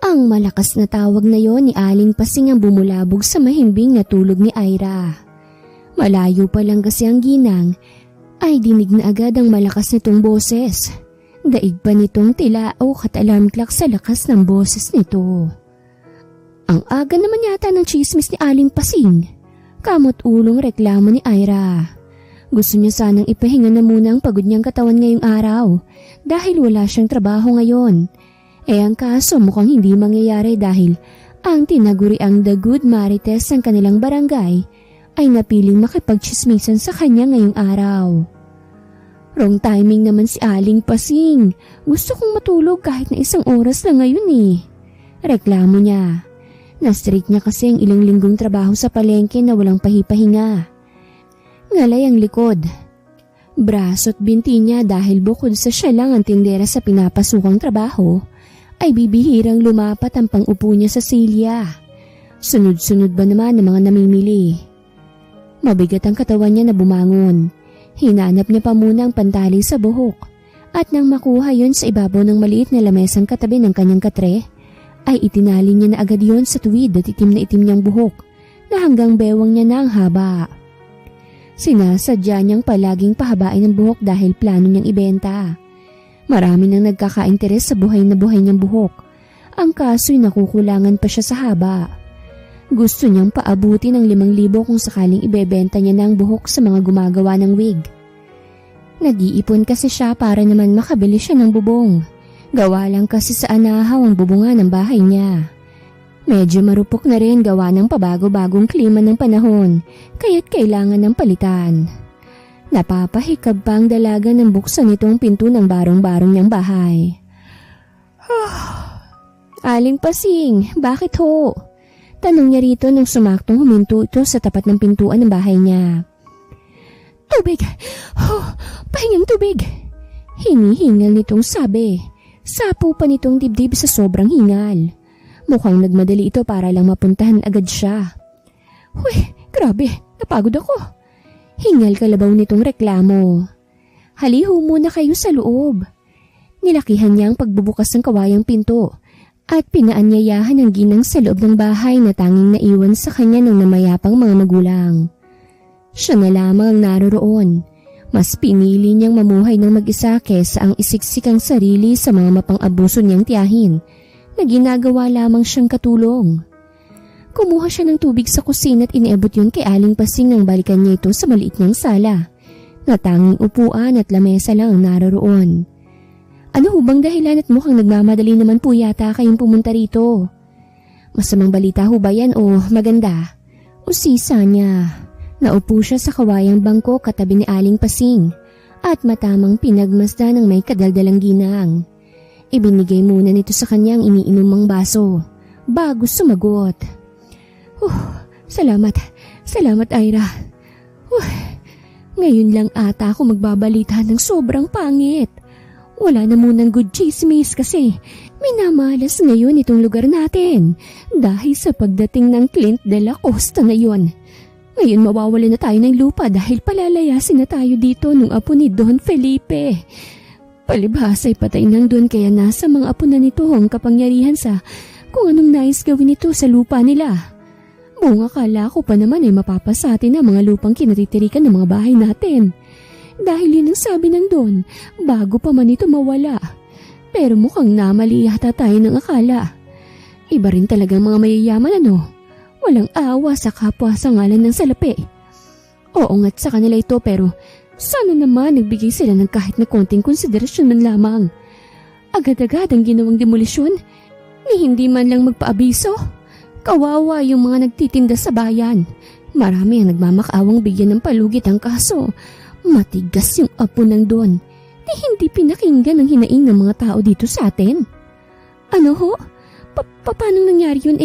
Ang malakas na tawag na yon ni Aling Pasing ang bumulabog sa mahimbing na tulog ni Ira. Malayo pa lang kasi ang ginang, ay dinig na agad ang malakas nitong boses. Daig pa nitong tilao at alarm clock sa lakas ng boses nito. Ang aga naman yata ng chismis ni Aling Pasing. Kamot ulong reklamo ni Ira. Gusto niya sanang ipahinga na muna ang pagod niyang katawan ngayong araw dahil wala siyang trabaho ngayon. Ang kaso mukhang hindi mangyayari dahil ang tinaguriang The Good Marites ng kanilang barangay ay napiling makipagchismisan sa kanya ngayong araw. Wrong timing naman si Aling Pasing. Gusto kong matulog kahit na 1 oras lang ngayon Reklamo niya. Na-streak niya kasi ang ilang linggong trabaho sa palengke na walang pahipahinga. Ngalay ang likod. Braso at binti niya dahil bukod sa siya lang ang tindera sa pinapasukang trabaho, ay bibihirang lumapat ang pang-upo niya sa silya. Sunod-sunod ba naman ang mga namimili? Mabigat ang katawan niya na bumangon. Hinanap niya pa muna ang pantali sa buhok at nang makuha yon sa ibabaw ng maliit na lamesang katabi ng kanyang katre, ay itinali niya na agad yon sa tuwid at itim na itim niyang buhok na hanggang bewang niya na ang haba. Sinasadya niyang palaging pahabain ang buhok dahil plano niyang ibenta. Marami nang nagkaka-interes sa buhay na buhay niyang buhok. Ang kaso'y nakukulangan pa siya sa haba. Gusto niyang paabuti ng 5,000 kung sakaling ibebenta niya na ang buhok sa mga gumagawa ng wig. Nag-iipon kasi siya para naman makabili siya ng bubong. Gawa lang kasi sa anahaw ang bubungan ng bahay niya. Medyo marupok na rin gawa ng pabago-bagong klima ng panahon, kaya't kailangan ng palitan. Napapahikab pa ang dalaga ng buksan nitong pinto ng barong-barong niyang bahay. Aling Pasing, bakit ho? Tanong niya rito nang sumaktong huminto ito sa tapat ng pintuan ng bahay niya. Tubig! Pahingang tubig! Hinihingal nitong sabi. Sapo pa nitong dibdib sa sobrang hingal. Mukhang nagmadali ito para lang mapuntahan agad siya. Uy, grabe, napagod ako. Hingal kalabaw nitong reklamo. Haliho muna kayo sa loob. Nilakihan niya ang pagbubukas ng kawayang pinto at pinaanyayahan ang ginang sa loob ng bahay na tanging naiwan sa kanya ng namayapang mga magulang. Siya na lamang ang naroroon. Mas pinili niyang mamuhay ng mag-isa kesa ang isiksik ang sarili sa mga mapang-abuso niyang tiyahin na ginagawa lamang siyang katulong. Kumuha siya ng tubig sa kusina at iniabot yun kay Aling Pasing nang balikan niya ito sa maliit niyang sala, na tanging upuan at lamesa lang ang naroroon. Ano hubang dahilan at mukhang nagmamadali naman po yata kayong pumunta rito? Masamang balita ho ba yan o maganda? Usisa niya. Naupo siya sa kawayang bangko katabi ni Aling Pasing at matamang pinagmasda ng may kadaldalang ginang. Ibinigay muna nito sa kanya ang iniinumang baso bago sumagot. Salamat. Salamat, Ira. Ngayon lang ata ako magbabalita ng sobrang pangit. Wala na munang good chismis kasi minamalas ngayon itong lugar natin dahil sa pagdating ng Clint de la Costa na yon. Ngayon mawawala na tayo ng lupa dahil palalayasin na tayo dito nung apo ni Don Felipe. Palibhasa'y patay nang Don kaya nasa mga apo na nito ang kapangyarihan sa kung anong nais gawin nito sa lupa nila. Buong akala ko pa naman ay mapapasati na mga lupang kinatitirikan ng mga bahay natin. Dahil yun ang sabi ng Don bago pa man ito mawala. Pero mukhang namali yata tayo ng akala. Iba rin talagang mga mayayaman Walang awa sa kapwa sa ngalan ng salapi. Oo nga't sa kanila ito pero sana naman nagbigay sila ng kahit na konting konsiderasyon man lamang. Agad-agad ang ginawang demolisyon ni hindi man lang magpaabiso. Kawawa yung mga nagtitinda sa bayan. Marami ang nagmamakaawang bigyan ng palugit ang kaso. Matigas yung apo ng Don ni hindi pinakinggan ang hinaing ng mga tao dito sa atin. Ano ho? Paano nangyari yun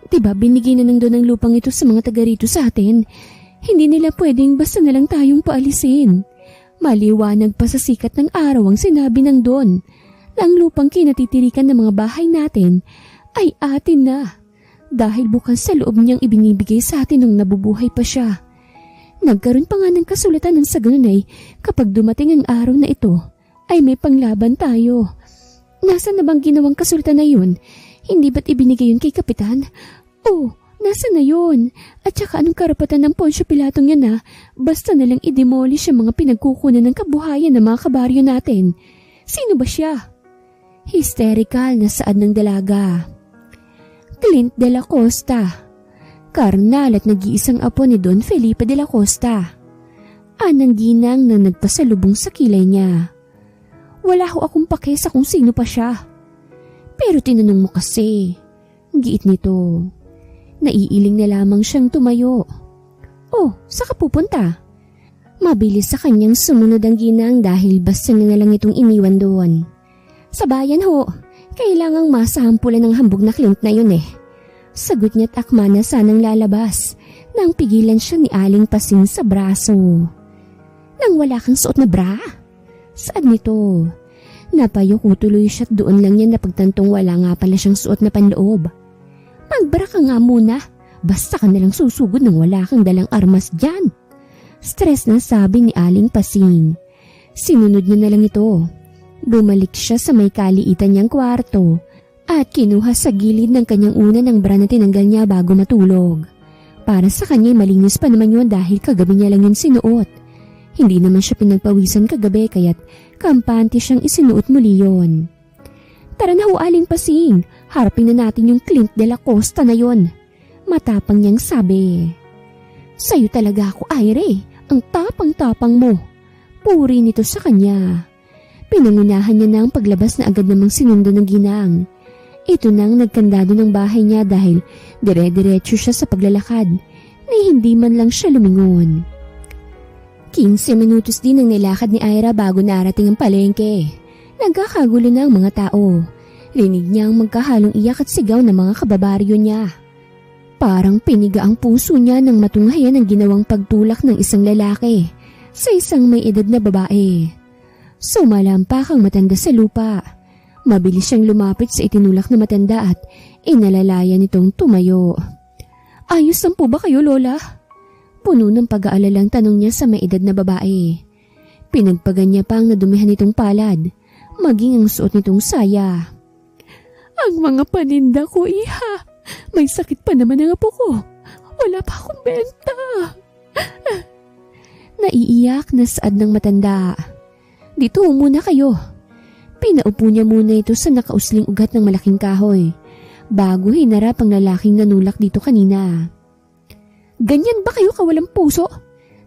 Diba binigay na ng Don ang lupang ito sa mga taga rito sa atin? Hindi nila pwedeng basta na lang tayong paalisin. Maliwanag pa sa sikat ng araw ang sinabi ng Don na ang lupang kinatitirikan ng mga bahay natin ay atin na dahil bukas sa loob niyang ibinibigay sa atin nung nabubuhay pa siya. Nagkaroon pa nga ng kasulatan ng sa ganun kapag dumating ang araw na ito ay may panglaban tayo. Nasaan na bang ginawang kasulatan na yun? Hindi ba't ibinigay yun kay Kapitan? Oh, nasa na yun? At saka anong karapatan ng Poncio Pilatong yan na basta nalang i-demolish ang mga pinagkukunan ng kabuhayan ng mga kabaryo natin? Sino ba siya? Hysterical na saad ng dalaga. Clint de la Costa, karnal at nag-iisang apo ni Don Felipe de la Costa. Anang ginang na nagpasalubong sa kilay niya. Wala ho akong pake sa kung sino pa siya. Pero tinanong mo kasi, giit nito. Naiiling na lamang siyang tumayo. Oh, saan ka pupunta? Mabilis sa kanyang sumunod ang ginang dahil basta na lang itong iniwan doon. Sa bayan ho, kailangang masahampulan ng hambog na Clint na yun eh. Sagot niya't akma na sanang lalabas nang pigilan siya ni Aling Pasing sa braso. Nang wala kang suot na bra? Saan nito? Napayuko tuloy siya't doon lang niya napagtantong wala nga pala siyang suot na panloob. Magbara ka nga muna, basta ka nalang susugod nang wala kang dalang armas dyan. Stress na sabi ni Aling Pasing. Sinunod niya na lang ito. Bumalik siya sa may kaliitan niyang kwarto at kinuha sa gilid ng kanyang una ng bra na tinanggal niya bago matulog. Para sa kanya malinis pa naman yun dahil kagabi niya lang yun sinuot. Hindi naman siya pinagpawisan kagabi kaya't kampante siyang isinuot muli yun. Tara na ho, Aling Pasing, harapin na natin yung Clint de la Costa na yun. Matapang niyang sabi. Sa'yo talaga ako, Aire, ang tapang-tapang mo. Puri nito sa kanya. Pinangunahan niya na ang paglabas na agad namang sinundo ng ginang. Ito nang nagkandado ng bahay niya dahil dire-diretso siya sa paglalakad na hindi man lang siya lumingon. 15 minutos din ang nilakad ni Ira bago narating ang palengke. Nagkakagulo na ang mga tao. Rinig niya ang magkahalong iyak at sigaw ng mga kababaryo niya. Parang piniga ang puso niya nang matunghayan ang ginawang pagtulak ng isang lalaki sa isang may edad na babae. Sumalampak ang matanda sa lupa. Mabilis siyang lumapit sa itinulak na matanda at inalalaya nitong tumayo. Ayos lang po ba kayo, Lola? Puno ng pag-aalalang tanong niya sa may edad na babae. Pinagpagan niya pa ang nadumihan nitong palad, maging ang suot nitong saya. Ang mga paninda ko, iha. May sakit pa naman ang apo ko. Wala pa akong benta. Naiiyak na saad ng matanda. Dito muna kayo. Pinaupo niya muna ito sa nakausling ugat ng malaking kahoy bago hinarap ang lalaking nanulak dito kanina. Ganyan ba kayo kawalang puso?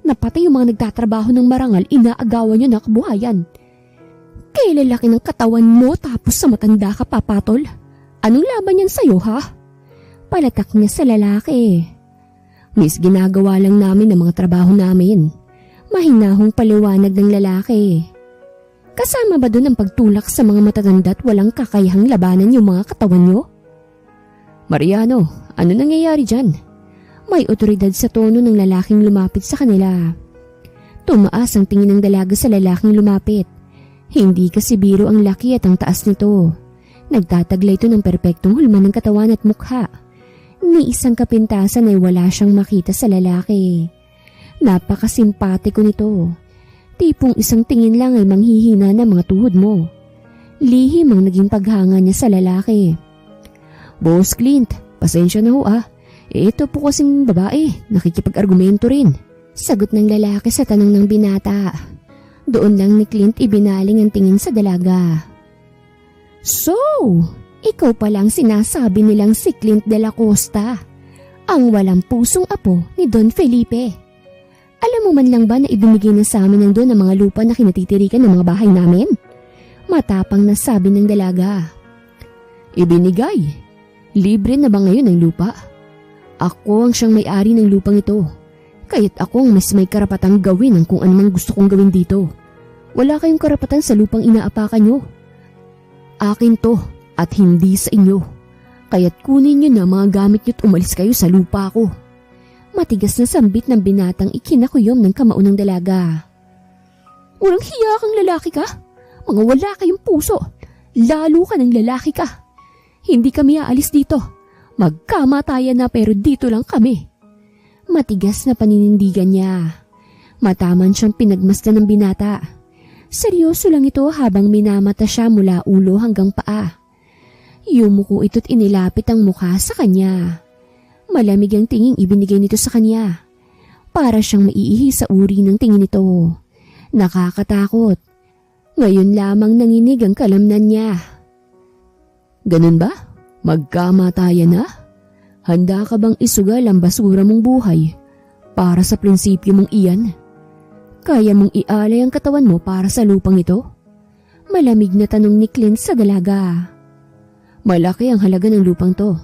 Napatay yung mga nagtatrabaho ng marangal, inaagawan niyo na kabuhayan. Kaya lalaki ng katawan mo tapos sa matanda ka papatol? Anong laban yan sa'yo, ha? Palatak niya sa lalaki. Miss, ginagawa lang namin ang mga trabaho namin. Mahinahong paliwanag ng lalaki. Kasama ba doon ang pagtulak sa mga matatanda at walang kakayahang labanan yung mga katawan nyo? Mariano, ano nangyayari dyan? May otoridad sa tono ng lalaking lumapit sa kanila. Tumaas ang tingin ng dalaga sa lalaking lumapit. Hindi kasi biro ang laki at ang taas nito. Nagtatagla ito ng perpektong hulman ng katawan at mukha. Ni isang kapintasan ay wala siyang makita sa lalaki. Napakasimpatiko nito. Tipong isang tingin lang ay manghihina na mga tuhod mo. Lihim ang naging paghanga niya sa lalaki. Boss Clint, pasensya na ho ah. Ito po kasing babae, nakikipag-argumento rin. Sagot ng lalaki sa tanong ng binata. Doon lang ni Clint ibinaling ang tingin sa dalaga. So, ikaw palang sinasabi nilang si Clint de la Costa, ang walang pusong apo ni Don Felipe. Alam mo man lang ba na ibinigay na sa amin ng doon ang mga lupa na kinatitirikan ng mga bahay namin? Matapang na sabi ng dalaga. Ibinigay? Libre na ba ngayon ang lupa? Ako ang siyang may-ari ng lupang ito. Kaya't ako ang mas may karapatang gawin ang kung anumang gusto kong gawin dito. Wala kayong karapatan sa lupang inaapakan nyo. Akin to at hindi sa inyo. Kaya't kunin nyo na mga gamit nyo at umalis kayo sa lupa ko. Matigas na sambit ng binatang ikinakuyom ng kamao ng dalaga. Walang hiya kang lalaki ka? Mga wala kayong puso. Lalo ka ng lalaki ka. Hindi kami aalis dito. Magkamatayan na pero dito lang kami. Matigas na paninindigan niya. Mataman siyang pinagmasdan ng binata. Seryoso lang ito habang minamata siya mula ulo hanggang paa. Yumuko ito't inilapit ang mukha sa kanya. Malamig ang tinging ibinigay nito sa kanya. Para siyang maiihi sa uri ng tingin nito. Nakakatakot. Ngayon lamang nanginig ang kalamnan niya. Ganun ba? Magkamatayan na? Handa ka bang isugal ang basura mong buhay para sa prinsipyo mong iyan? Kaya mong ialay ang katawan mo para sa lupang ito? Malamig na tanong ni Clint sa dalaga. Malaki ang halaga ng lupang to.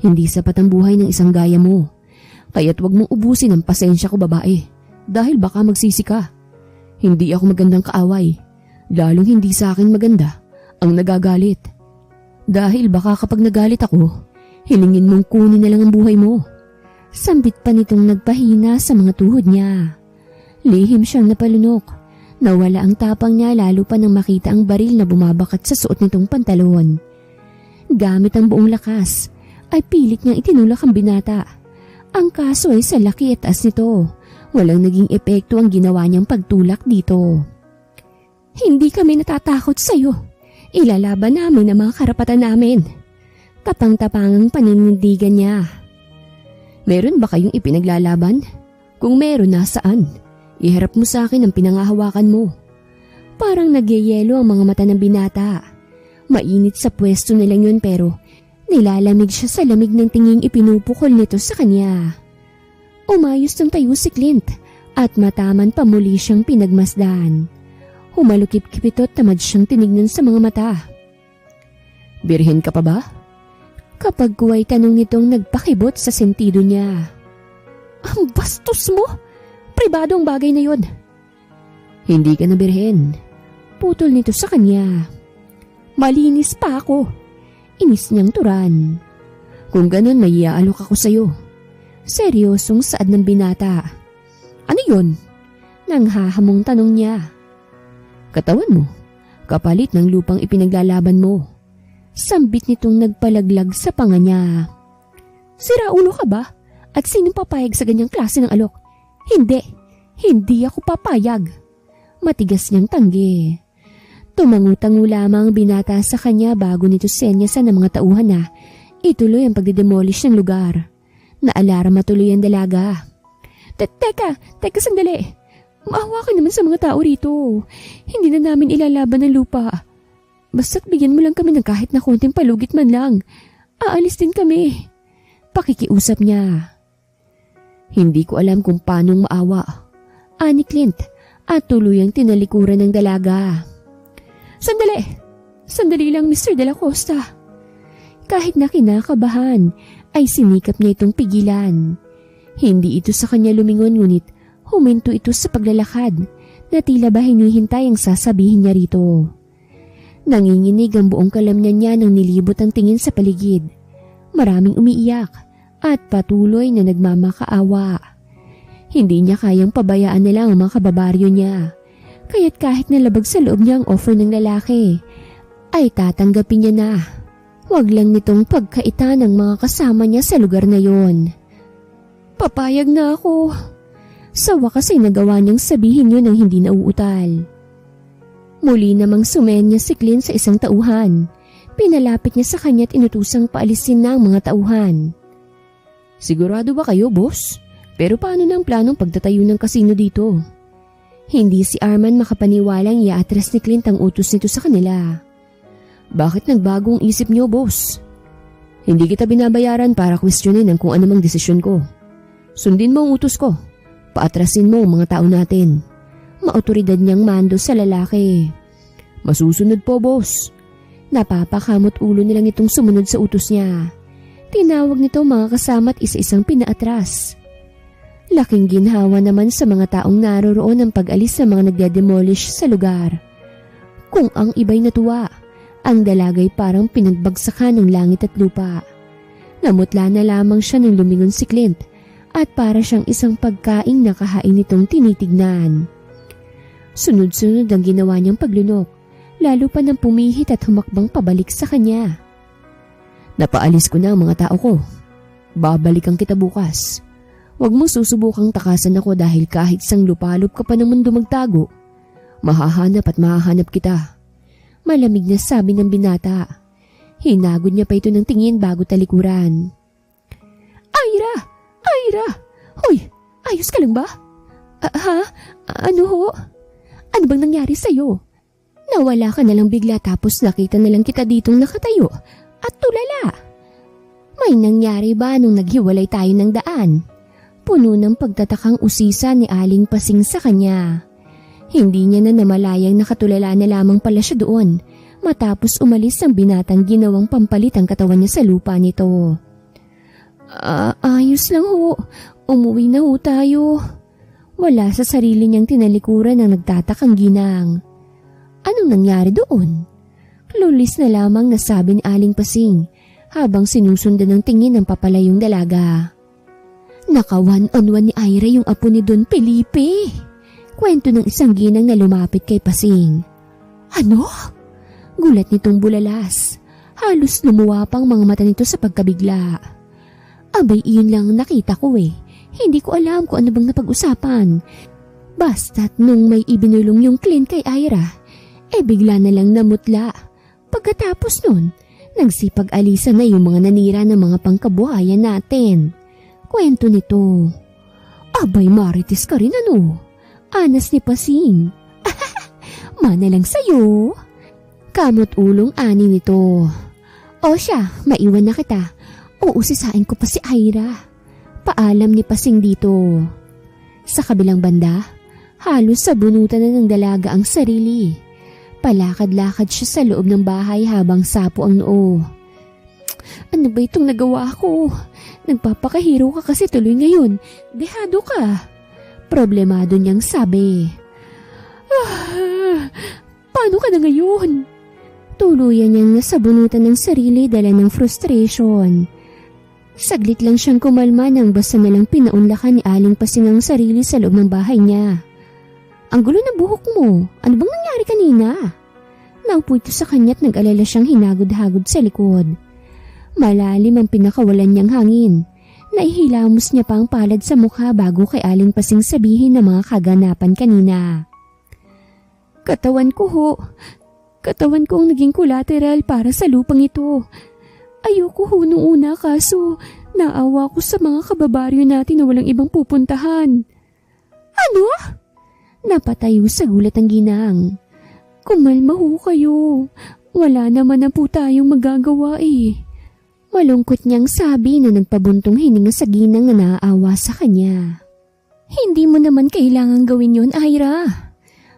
Hindi sapat ang buhay ng isang gaya mo. Kaya't wag mong ubusin ang pasensya ko, babae. Dahil baka magsisi ka. Hindi ako magandang kaaway. Lalong hindi sa akin maganda ang nagagalit. Dahil baka kapag nagalit ako, hilingin mong kunin na lang ang buhay mo. Sambit pa nitong nagpahina sa mga tuhod niya. Lihim siyang napalunok. Nawala ang tapang niya lalo pa nang makita ang baril na bumabakat sa suot nitong pantalon. Gamit ang buong lakas, ay pilit niyang itinulak ang binata. Ang kaso ay sa laki at taas nito. Walang naging epekto ang ginawa niyang pagtulak dito. Hindi kami natatakot sa iyo. Ilalaban namin ang mga karapatan namin. Tapang-tapangang paninindigan niya. Meron ba kayong ipinaglalaban? Kung meron, nasaan? Iharap mo sa akin ang pinangahawakan mo. Parang nagyayelo ang mga mata ng binata. Mainit sa pwesto nilang yun pero nilalamig siya sa lamig ng tinging ipinupukol nito sa kanya. Umayos ng tayo si Clint at mataman pa muli siyang pinagmasdan. Humalukip-kip ito at tamad siyang tinignan sa mga mata. Birhen ka pa ba? Kapag kuway tanong nitong nagpakibot sa sentido niya. Ang bastos mo! Pribadong bagay na yun. Hindi ka na birhen. Putol nito sa kanya. Malinis pa ako. Inis niyang turan. Kung ganun, may iaalok ako sa'yo. Seryosong saad ng binata. Ano yun? Nanghahamong tanong niya. Katawan mo, kapalit ng lupang ipinaglalaban mo. Sambit nitong nagpalaglag sa panga niya. Sira ulo ka ba? At sino papayag sa ganyang klase ng alok? Hindi ako papayag. Matigas niyang tanggi. Tumangu-tangu lamang ang binata sa kanya bago nito senyasan ng mga tauhan na ituloy ang pagdedemolish ng lugar. Naalarma tuloy ang dalaga. Teka sandali. Maawa ka naman sa mga tao rito. Hindi na namin ilalaban ang lupa. Basta't bigyan mo lang kami ng kahit na konting palugit man lang. Aalis din kami. Pakikiusap niya. Hindi ko alam kung paanong maawa. Ani Clint at tuluyang tinalikuran ng dalaga. Sandali lang Mr. De La Costa. Kahit na kinakabahan ay sinikap niya itong pigilan. Hindi ito sa kanya lumingon ngunit huminto ito sa paglalakad na tila ba hinihintay ang sasabihin niya rito. Nanginginig ang buong kalamnan niya nang nilibot ang tingin sa paligid. Maraming umiiyak at patuloy na nagmamakaawa. Hindi niya kayang pabayaan na lang ang mga kababaryo niya. Kaya't kahit nalabag sa loob niya ang offer ng lalaki, ay tatanggapin niya na. Huwag lang nitong pagkaitan ng mga kasama niya sa lugar na yon. Papayag na ako. Sa wakas ay nagawa niyang sabihin yun ng hindi nauutal. Muli namang sumenya si Clint sa isang tauhan. Pinalapit niya sa kanya at inutusang paalisin na ang mga tauhan. Sigurado ba kayo, boss? Pero paano na ang planong pagtatayo ng kasino dito? Hindi si Arman makapaniwalang i-atras ni Clint ang utos nito sa kanila. Bakit nagbago ang isip niyo, boss? Hindi kita binabayaran para questionin ang kung anumang desisyon ko. Sundin mo ang utos ko. Paatrasin mo ang mga tao natin. Maotoridad niyang mando sa lalaki. Masusunod po, boss. Napapakamot ulo nilang itong sumunod sa utos niya. Tinawag nito mga kasama at isa-isang pinaatras. Laking ginhawa naman sa mga taong naroroon ang pag-alis ng mga nagdedemolish sa lugar. Kung ang iba'y natuwa, ang dalagay parang pinagbagsakan ng langit at lupa. Namutla na lamang siya nang lumingon si Clint at para siyang isang pagkaing nakahain nitong tinitignan. Sunod-sunod ang ginawa niyang paglunok, lalo pa nang pumihit at humakbang pabalik sa kanya. Napaalis ko na ang mga tao ko. Babalikan kita bukas. Huwag mo susubukang takasan ako dahil kahit sang lupalop ka pa naman dumagtago, mahahanap at mahahanap kita. Malamig na sabi ng binata. Hinagod niya pa ito ng tingin bago talikuran. Ira! Ira! Hoy! Ayos ka lang ba? Ha? Ano ho? Ano bang nangyari sa'yo? Nawala ka na lang bigla tapos nakita na lang kita ditong nakatayo at tulala. May nangyari ba nung naghiwalay tayo ng daan? Puno ng pagtatakang usisa ni Aling Pasing sa kanya. Hindi niya na namalayang nakatulala na lamang pala siya doon matapos umalis ang binatang ginawang pampalit ang katawan niya sa lupa nito. Ayos lang ho. Umuwi na ho tayo. Wala sa sarili niyang tinalikuran ang nagtatakang ginang. Anong nangyari doon? Lulis na lamang nasabi ni Aling Pasing habang sinusundan ng tingin ng papalayong dalaga. Naka one-on-one ni Ira yung apo ni Don Felipe. Kwento ng isang ginang na lumapit kay Pasing. Ano? Gulat nitong bulalas. Halos lumuwa pang mga mata nito sa pagkabigla. Abay, iyon lang nakita ko eh. Hindi ko alam kung ano bang napag-usapan. Basta't nung may ibinulong yung Clint kay Ira, bigla na lang namutla. Pagkatapos nun, nagsipag-alisa na yung mga nanira ng mga pangkabuhayan natin. Kwento nito. Abay, marites ka rin ano? Anas ni Pasing. Mana lang sa'yo. Kamot ulong ani nito. O siya, maiwan na kita. Uusisain ko pa si Ira. Paalam ni Pasing dito. Sa kabilang banda, halos sabunutan na ng dalaga ang sarili. Palakad-lakad siya sa loob ng bahay habang sapo ang noo. Ano ba itong nagawa ko? Nagpapakahiro ka kasi tuloy ngayon. Dehado ka. Problemado niyang sabi. Paano ka na ngayon? Tuluyan niyang nasabunutan ng sarili dala ng frustration. Saglit lang siyang kumalma nang basta nalang pinaunlakan ni Aling Pasing ang sarili sa loob ng bahay niya. Ang gulo ng buhok mo. Ano bang nangyari kanina? Naupo ito sa kanya't nag-alala siyang hinagod-hagod sa likod. Malalim ang pinakawalan niyang hangin. Naihilamos niya pa ang palad sa mukha bago kay Aling Pasing sabihin ng mga kaganapan kanina. Katawan ko ho. Katawan ko ang naging collateral para sa lupang ito. Ayoko ho nung una kaso naawa ko sa mga kababaryo natin na walang ibang pupuntahan. Ano? Napatayo sa gulat ang ginang. Kumalma ho kayo. Wala naman na po tayong magagawa eh. Malungkot niyang sabi na nagpabuntong hininga sa ginang na naaawa sa kanya. Hindi mo naman kailangang gawin yon, Ira.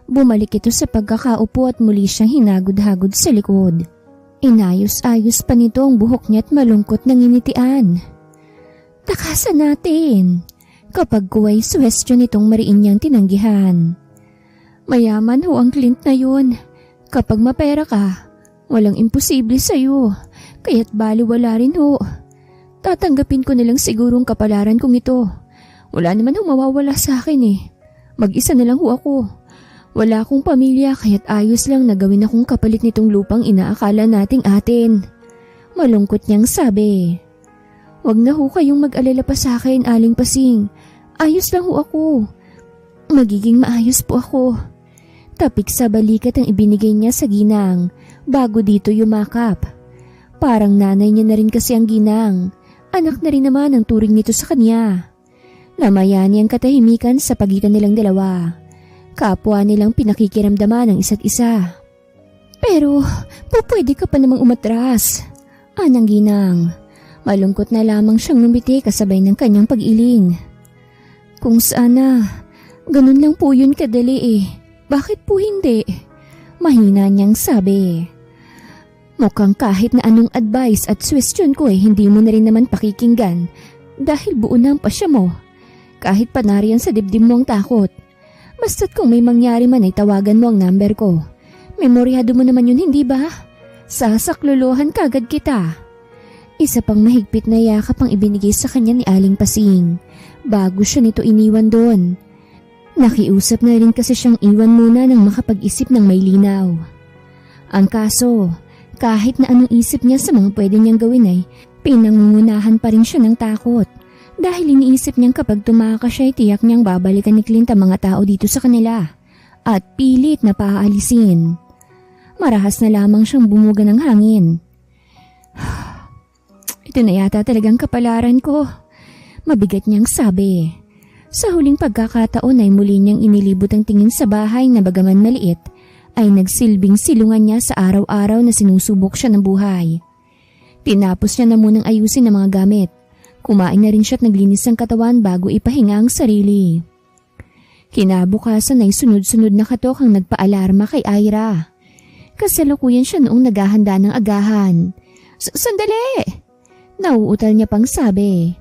Bumalik ito sa pagkakaupo at muli siyang hinagod-hagod sa likod. Inayos-ayos pa nito ang buhok niya at malungkot nang initian. Takasan natin. Kapag kuway suwestyon itong mariin niyang tinanggihan. Mayaman ho ang Clint na yun. Kapag mapera ka, walang imposible sa'yo. Kaya't baliwala rin ho. Tatanggapin ko na lang sigurong kapalaran kong ito. Wala naman ho mawawala sa akin eh. Mag-isa na lang ho ako. Wala akong pamilya kaya't ayos lang na gawin akong kapalit nitong lupang inaakala nating atin. Malungkot niyang sabi. Wag na ho kayong mag-alala pa sa akin, Aling Pasing. Ayos lang ho ako. Magiging maayos po ako. Tapik sa balikat ang ibinigay niya sa ginang bago dito yumakap. Parang nanay niya na rin kasi ang ginang. Anak na rin naman ang turing nito sa kanya. Namayani ang katahimikan sa pagitan nilang dalawa. Kapwa nilang pinakikiramdaman ang isa't isa. Pero, pwede ka pa namang umatras. Anang ginang. Malungkot na lamang siyang numiti kasabay ng kanyang pag-iling. Kung sana, ganun lang po yun kadali eh. Bakit po hindi? Mahina niyang sabi. Mukhang kahit na anong advice at suwestyon ko hindi mo na rin naman pakikinggan dahil buo na ang pasya mo. Kahit panariyan sa dibdib mo ang takot. Basta't kung may mangyari man ay tawagan mo ang number ko. Memoryado mo naman yun, hindi ba? Sasaklolohan kagad kita. Isa pang mahigpit na yakap ang ibinigay sa kanya ni Aling Pasing bago siya nito iniwan doon. Nakiusap na rin kasi siyang iwan muna nang makapag-isip ng may linaw. Ang kaso, kahit na anong isip niya sa mga pwede niyang gawin ay pinangungunahan pa rin siya ng takot. Dahil iniisip niyang kapag tumakas siya ay tiyak niyang babalikan ni Clint ang mga tao dito sa kanila at pilit na paaalisin. Marahas na lamang siyang bumuga ng hangin. Ito na yata talagang kapalaran ko. Mabigat niyang sabi. Sa huling pagkakataon ay muli niyang inilibot ang tingin sa bahay na bagaman maliit ay nagsilbing silungan niya sa araw-araw na sinusubok siya ng buhay. Tinapos niya na munang ayusin ang mga gamit. Kumain na rin siya at naglinis ng katawan bago ipahinga ang sarili. Kinabukasan ay sunod-sunod na katok ang nagpaalarma kay Ira. Kasalukuyan siya noong naghahanda ng agahan. Sandali! Nauutal niya pang sabi.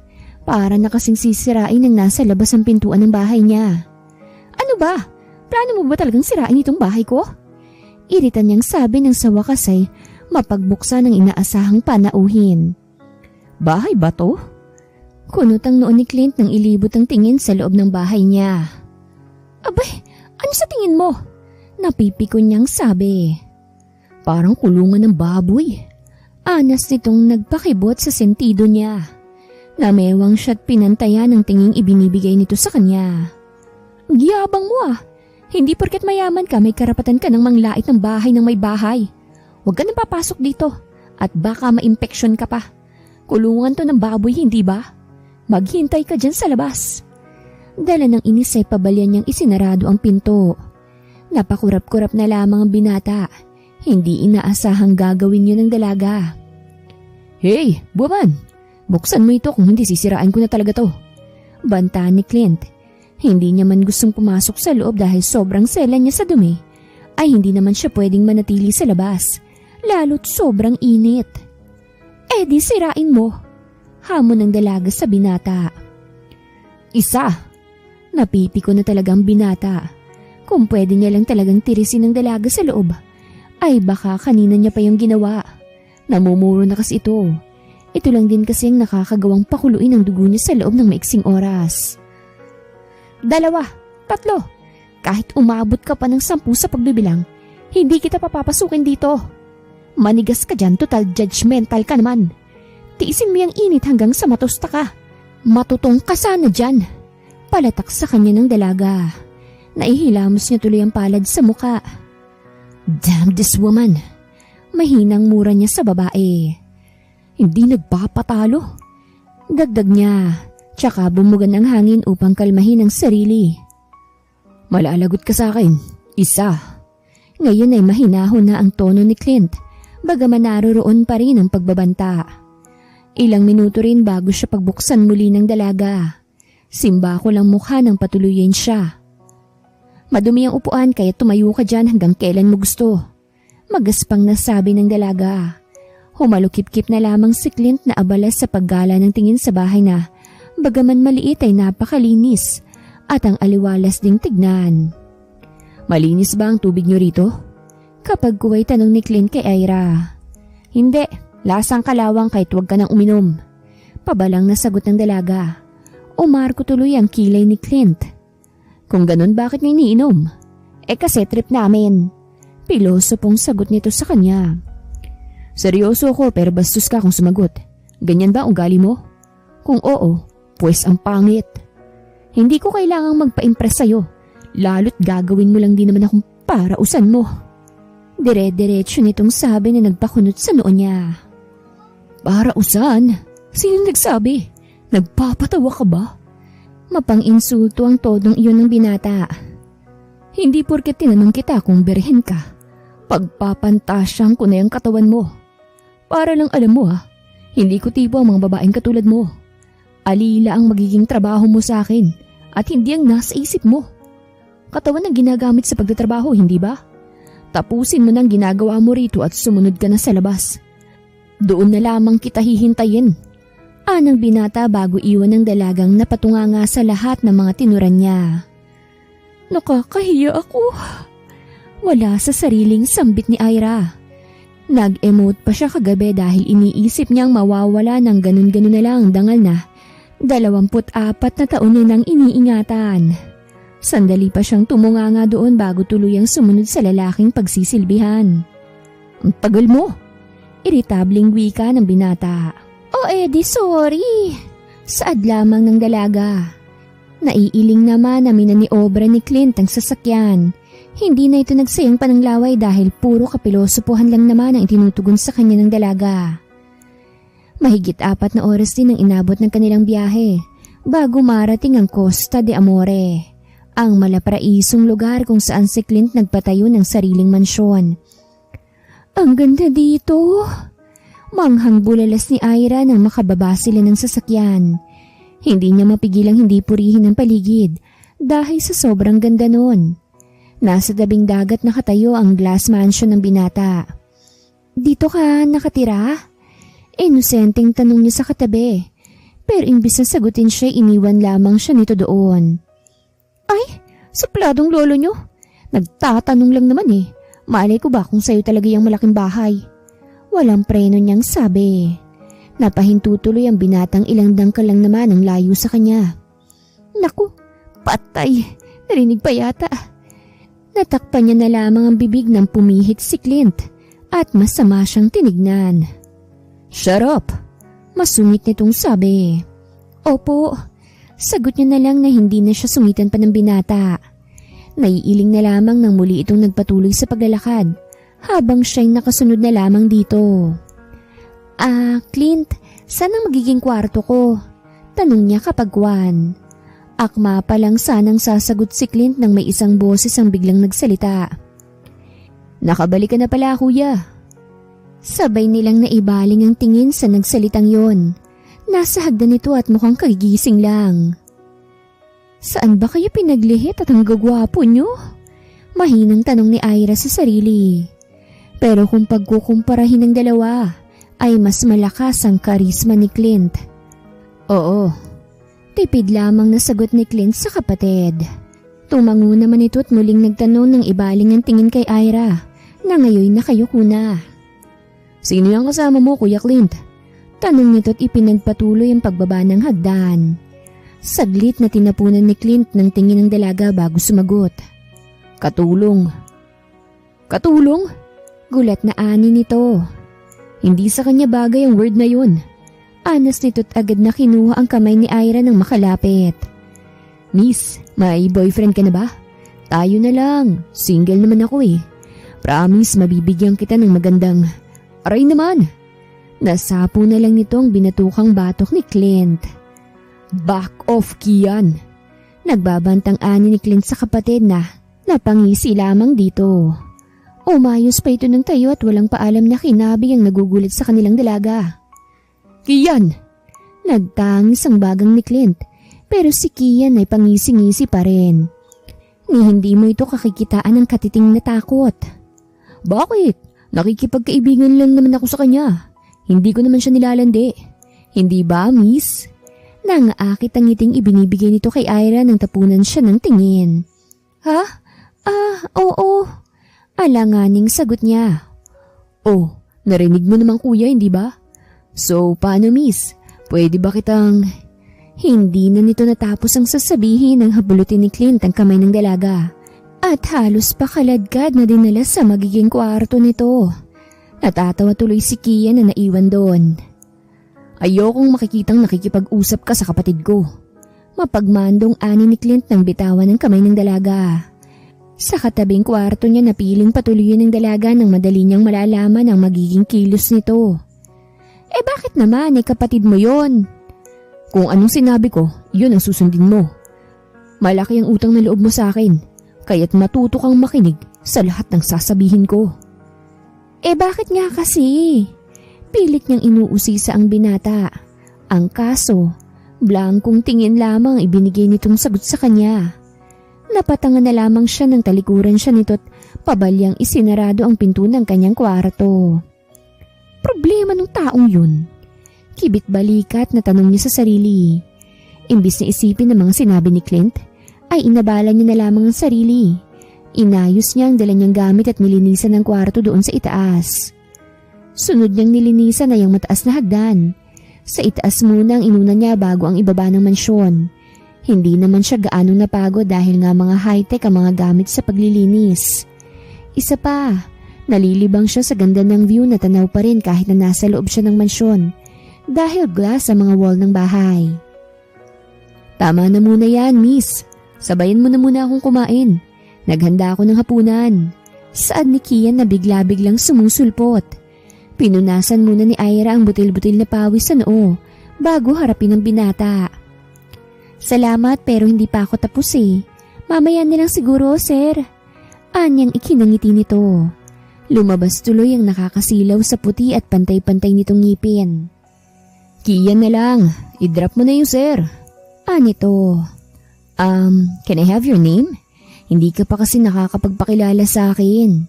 Para na kasing sisirain ang nasa labas ang pintuan ng bahay niya. Ano ba? Plano mo ba talagang sirain itong bahay ko? Iritan niyang sabi ng sa wakas ay mapagbuksan ng inaasahang panauhin. Bahay ba to? Kunot ang noon ni Clint nang ilibot ang tingin sa loob ng bahay niya. Abay, ano sa tingin mo? Napipikon niyang sabi. Parang kulungan ng baboy. Anas nitong nagpakibot sa sentido niya. Namewang siya't pinantayan ang tinging ibinibigay nito sa kanya. Giyabang mo ah. Hindi porket mayaman ka may karapatan ka ng manglait ng bahay ng may bahay. Huwag ka nang papasok dito at baka ma-impeksyon ka pa. Kulungan to ng baboy, hindi ba? Maghintay ka dyan sa labas. Dala ng inis ay pabalyan niyang isinarado ang pinto. Napakurap-kurap na lamang ang binata. Hindi inaasahang gagawin yun ng dalaga. Hey, buwan! Buksan mo ito kung hindi sisirain ko na talaga to. Banta ni Clint. Hindi niya man gustong pumasok sa loob dahil sobrang sela niya sa dumi. Ay hindi naman siya pwedeng manatili sa labas. Lalo't sobrang init. Eh di sirain mo. Hamon ng dalaga sa binata. Isa. Napipiko na talagang binata. Kung pwede niya lang talagang tirisin ng dalaga sa loob, ay baka kanina niya pa yung ginawa. Namumuro na kasi ito. Ito lang din kasi ang nakakagawang pakuluin ang dugo niya sa loob ng maiksing oras. 2, 3, kahit umabot ka pa ng 10 sa pagbibilang, hindi kita papapasukin dito. Manigas ka dyan, total judgmental ka naman. Tiisin mo yung init hanggang sa matusta ka. Matutong ka sana dyan. Palatak sa kanya ng dalaga. Naihilamos niya tuloy ang palad sa muka. Damn this woman. Mahinang mura niya sa babae. Hindi nagpapatalo. Dagdag niya, tsaka bumugan ang hangin upang kalmahin ang sarili. Malalagot ka sa akin, isa. Ngayon ay mahinahon na ang tono ni Clint, bagaman naroroon pa rin ang pagbabanta. Ilang minuto rin bago siya pagbuksan muli ng dalaga. Simba ko lang mukha nang patuluyin siya. Madumi ang upuan kaya tumayo ka dyan hanggang kailan mo gusto. Magaspang nasabi ng dalaga. Humalukip-kip na lamang si Clint na abala sa paggala ng tingin sa bahay na bagaman maliit ay napakalinis at ang aliwalas ding tignan. Malinis ba ang tubig niyo rito? Kapag kuway tanong ni Clint kay Ira. Hindi, lasang kalawang kahit huwag ka nang uminom. Pabalang nasagot ng dalaga. Umarko tuloy ang kilay ni Clint. Kung ganun bakit niyo iniinom? Eh kasi trip namin. Piloso pong sagot nito sa kanya. Seryoso ako pero bastos ka kung sumagot. Ganyan ba ugali mo? Kung oo, pues ang pangit. Hindi ko kailangang magpa-impress sa'yo. Lalo't gagawin mo lang din naman akong parausan mo. Dire-diretso nitong sabi na nagpakunot sa noo niya. Parausan? Sino nagsabi? Nagpapatawa ka ba? Mapang-insulto ang todong iyon ng binata. Hindi porket tinanong kita kung berhen ka. Pagpapantasyang ko na yung katawan mo. Para lang alam mo hindi ko tipo ang mga babaeng katulad mo. Alila ang magiging trabaho mo sa akin at hindi ang nasa isip mo. Katawan ang ginagamit sa pagtatrabaho, hindi ba? Tapusin mo nang ginagawa mo rito at sumunod ka na sa labas. Doon na lamang kita hihintayin. Anang binata bago iwan ng dalagang napatunganga sa lahat ng mga tinuran niya. Nakakahiya ako. Wala sa sariling sambit ni Ira. Nag-emote pa siya kagabi dahil iniisip niyang mawawala ng ganun-ganun na lang dangal na 24 na taon na nang iniingatan. Sandali pa siyang tumunganga doon bago tuluyang sumunod sa lalaking pagsisilbihan. Ang tagal mo! Iritabling wika ng binata. O edi sorry! Saad lamang ng dalaga. Naiiling naman na minaniobra ni Clint ang sasakyan. Hindi na ito nagsayang pananglaway dahil puro kapilosopuhan lang naman ang itinutugon sa kanya ng dalaga. Mahigit 4 na oras din ang inabot ng kanilang biyahe bago marating ang Costa de Amore, ang malapraisong lugar kung saan si Clint nagpatayo ng sariling mansyon. Ang ganda dito! Manghang bulalas ni Ira nang makababa sila ng sasakyan. Hindi niya mapigilang hindi purihin ang paligid dahil sa sobrang ganda noon. Nasa tabing dagat nakatayo ang glass mansion ng binata. Dito ka nakatira? Inosenteng tanong niya sa katabi. Pero imbis na sagutin siya, iniwan lamang siya nito doon. Ay, supladong lolo niyo. Nagtatanong lang naman eh. Malay ko ba kung sa'yo talaga yung malaking bahay? Walang preno niyang sabi. Napahintutuloy ang binatang ilang dangkal lang naman ang layo sa kanya. Naku, patay. Narinig pa yata. Natakpan niya na lamang ang bibig nang pumihit si Clint at masama siyang tinignan. Shut up! Masungit nitong sabi. Opo, sagot niya na lang na hindi na siya sungitan pa ng binata. Naiiling na lamang nang muli itong nagpatuloy sa paglalakad habang siya'y nakasunod na lamang dito. Clint, saan ang magiging kwarto ko? Tanong niya kapagwan. Akma pa lang sanang sasagot si Clint nang may isang boses ang biglang nagsalita. Nakabalik ka na pala, kuya. Sabay nilang naibaling ang tingin sa nagsalitang yon. Nasa hagdan ito at mukhang kagigising lang. Saan ba kayo pinaglihit at ang gagwapo nyo? Mahinang tanong ni Ira sa sarili. Pero kung pagkukumparahin ng dalawa, ay mas malakas ang karisma ni Clint. Oo, tipid lamang na sagot ni Clint sa kapatid. Tumango naman ito at muling nagtanong ng ibaling ang tingin kay Ira na ngayon nakayuko na. Sino yung kasama mo, Kuya Clint? Tanong nito't ipinagpatuloy ang pagbaba ng hagdan. Saglit na tinapunan ni Clint ng tingin ng dalaga bago sumagot. Katulong. Katulong? Gulat na ani nito. Hindi sa kanya bagay ang word na yun. Anas nito't agad na kinuha ang kamay ni Ira nang makalapit. Miss, may boyfriend ka na ba? Tayo na lang. Single naman ako eh. Promise, mabibigyan kita ng magandang... Aray naman! Nasapo na lang nitong binatukang batok ni Clint. Back off, Kian! Nagbabantang ani ni Clint sa kapatid na napangisi lamang dito. Umayos pa ito ng tayo at walang paalam na kinabi ang nagugulat sa kanilang dalaga. Kian! Nagtangis ang bagang ni Clint pero si Kian ay pangisi-ngisi pa rin. Ni hindi mo ito kakikitaan ng katiting na takot. Bakit? Nakikipagkaibigan lang naman ako sa kanya. Hindi ko naman siya nilalandi. Hindi ba, miss? Nangaakit ang ngiting ibinibigay nito kay Ira nang tapunan siya ng tingin. Ha? Oo. Alanganing sagot niya. Oh, narinig mo naman kuya, hindi ba? So, paano miss? Pwede ba kitang... Hindi na nito natapos ang sasabihin nang habulutin ni Clint ang kamay ng dalaga. At halos pakaladkad na dinala sa magiging kwarto nito. Natatawa tuloy si Kian na naiwan doon. Ayokong makikitang nakikipag-usap ka sa kapatid ko. Mapagmandong ani ni Clint nang bitawan ng kamay ng dalaga. Sa katabing kwarto niya napiling patuloyin ng dalaga nang madali niyang malalaman ang magiging kilos nito. Bakit naman kapatid mo yon? Kung anong sinabi ko, yun ang susundin mo. Malaki ang utang na loob mo sa akin. Kaya't matuto kang makinig sa lahat ng sasabihin ko. Bakit nga kasi? Pilit niyang inuusisa ang binata. Ang kaso, blankong tingin lamang ibinigay nitong sagot sa kanya. Napatangan na lamang siya nang talikuran siya nito't pabalyang isinarado ang pinto ng kanyang kwarto. Problema ng taong yun. Kibit balikat na tanong niya sa sarili. Imbis na isipin ang mga sinabi ni Clint, ay inabala niya na lamang ang sarili. Inayos niya ang dala niyang gamit at nilinisan ang kwarto doon sa itaas. Sunod niyang nilinisan ay ang mataas na hagdan. Sa itaas muna ang inuna niya bago ang ibaba ng mansyon. Hindi naman siya gaano napagod dahil nga mga high-tech ang mga gamit sa paglilinis. Isa pa, nalilibang siya sa ganda ng view na tanaw pa rin kahit na nasa loob siya ng mansyon dahil glass ang mga wall ng bahay. Tama na muna yan, miss. Sabayan mo na muna akong kumain. Naghanda ako ng hapunan. Saad ni Kian na bigla-biglang sumusulpot. Pinunasan muna ni Ira ang butil-butil na pawis sa noo bago harapin ang binata. Salamat pero hindi pa ako tapos eh. Mamaya nilang siguro, sir. Anyang ikinangiti nito. Lumabas tuloy ang nakakasilaw sa puti at pantay-pantay nitong ngipin. Kiyan na lang. I-drop mo na yung sir. Anito. Can I have your name? Hindi ka pa kasi nakakapagpakilala sa akin.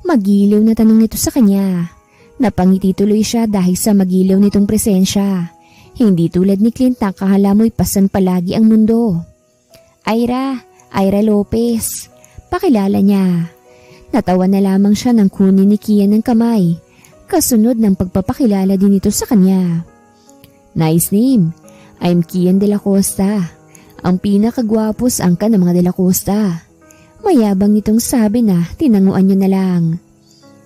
Magiliw na tanong nito sa kanya. Napangiti tuloy siya dahil sa magilaw nitong presensya. Hindi tulad ni Clint na akala mo'y pasan palagi ang mundo. Ira Lopez. Pakilala niya. Natawa na lamang siya nang kunin ni Kian ng kamay. Kasunod ng pagpapakilala din ito sa kanya. Nice name. I'm Kian de la Costa. Ang pinakagwapos angka ng mga de la Costa. Mayabang nitong sabi na tinanguan niya na lang.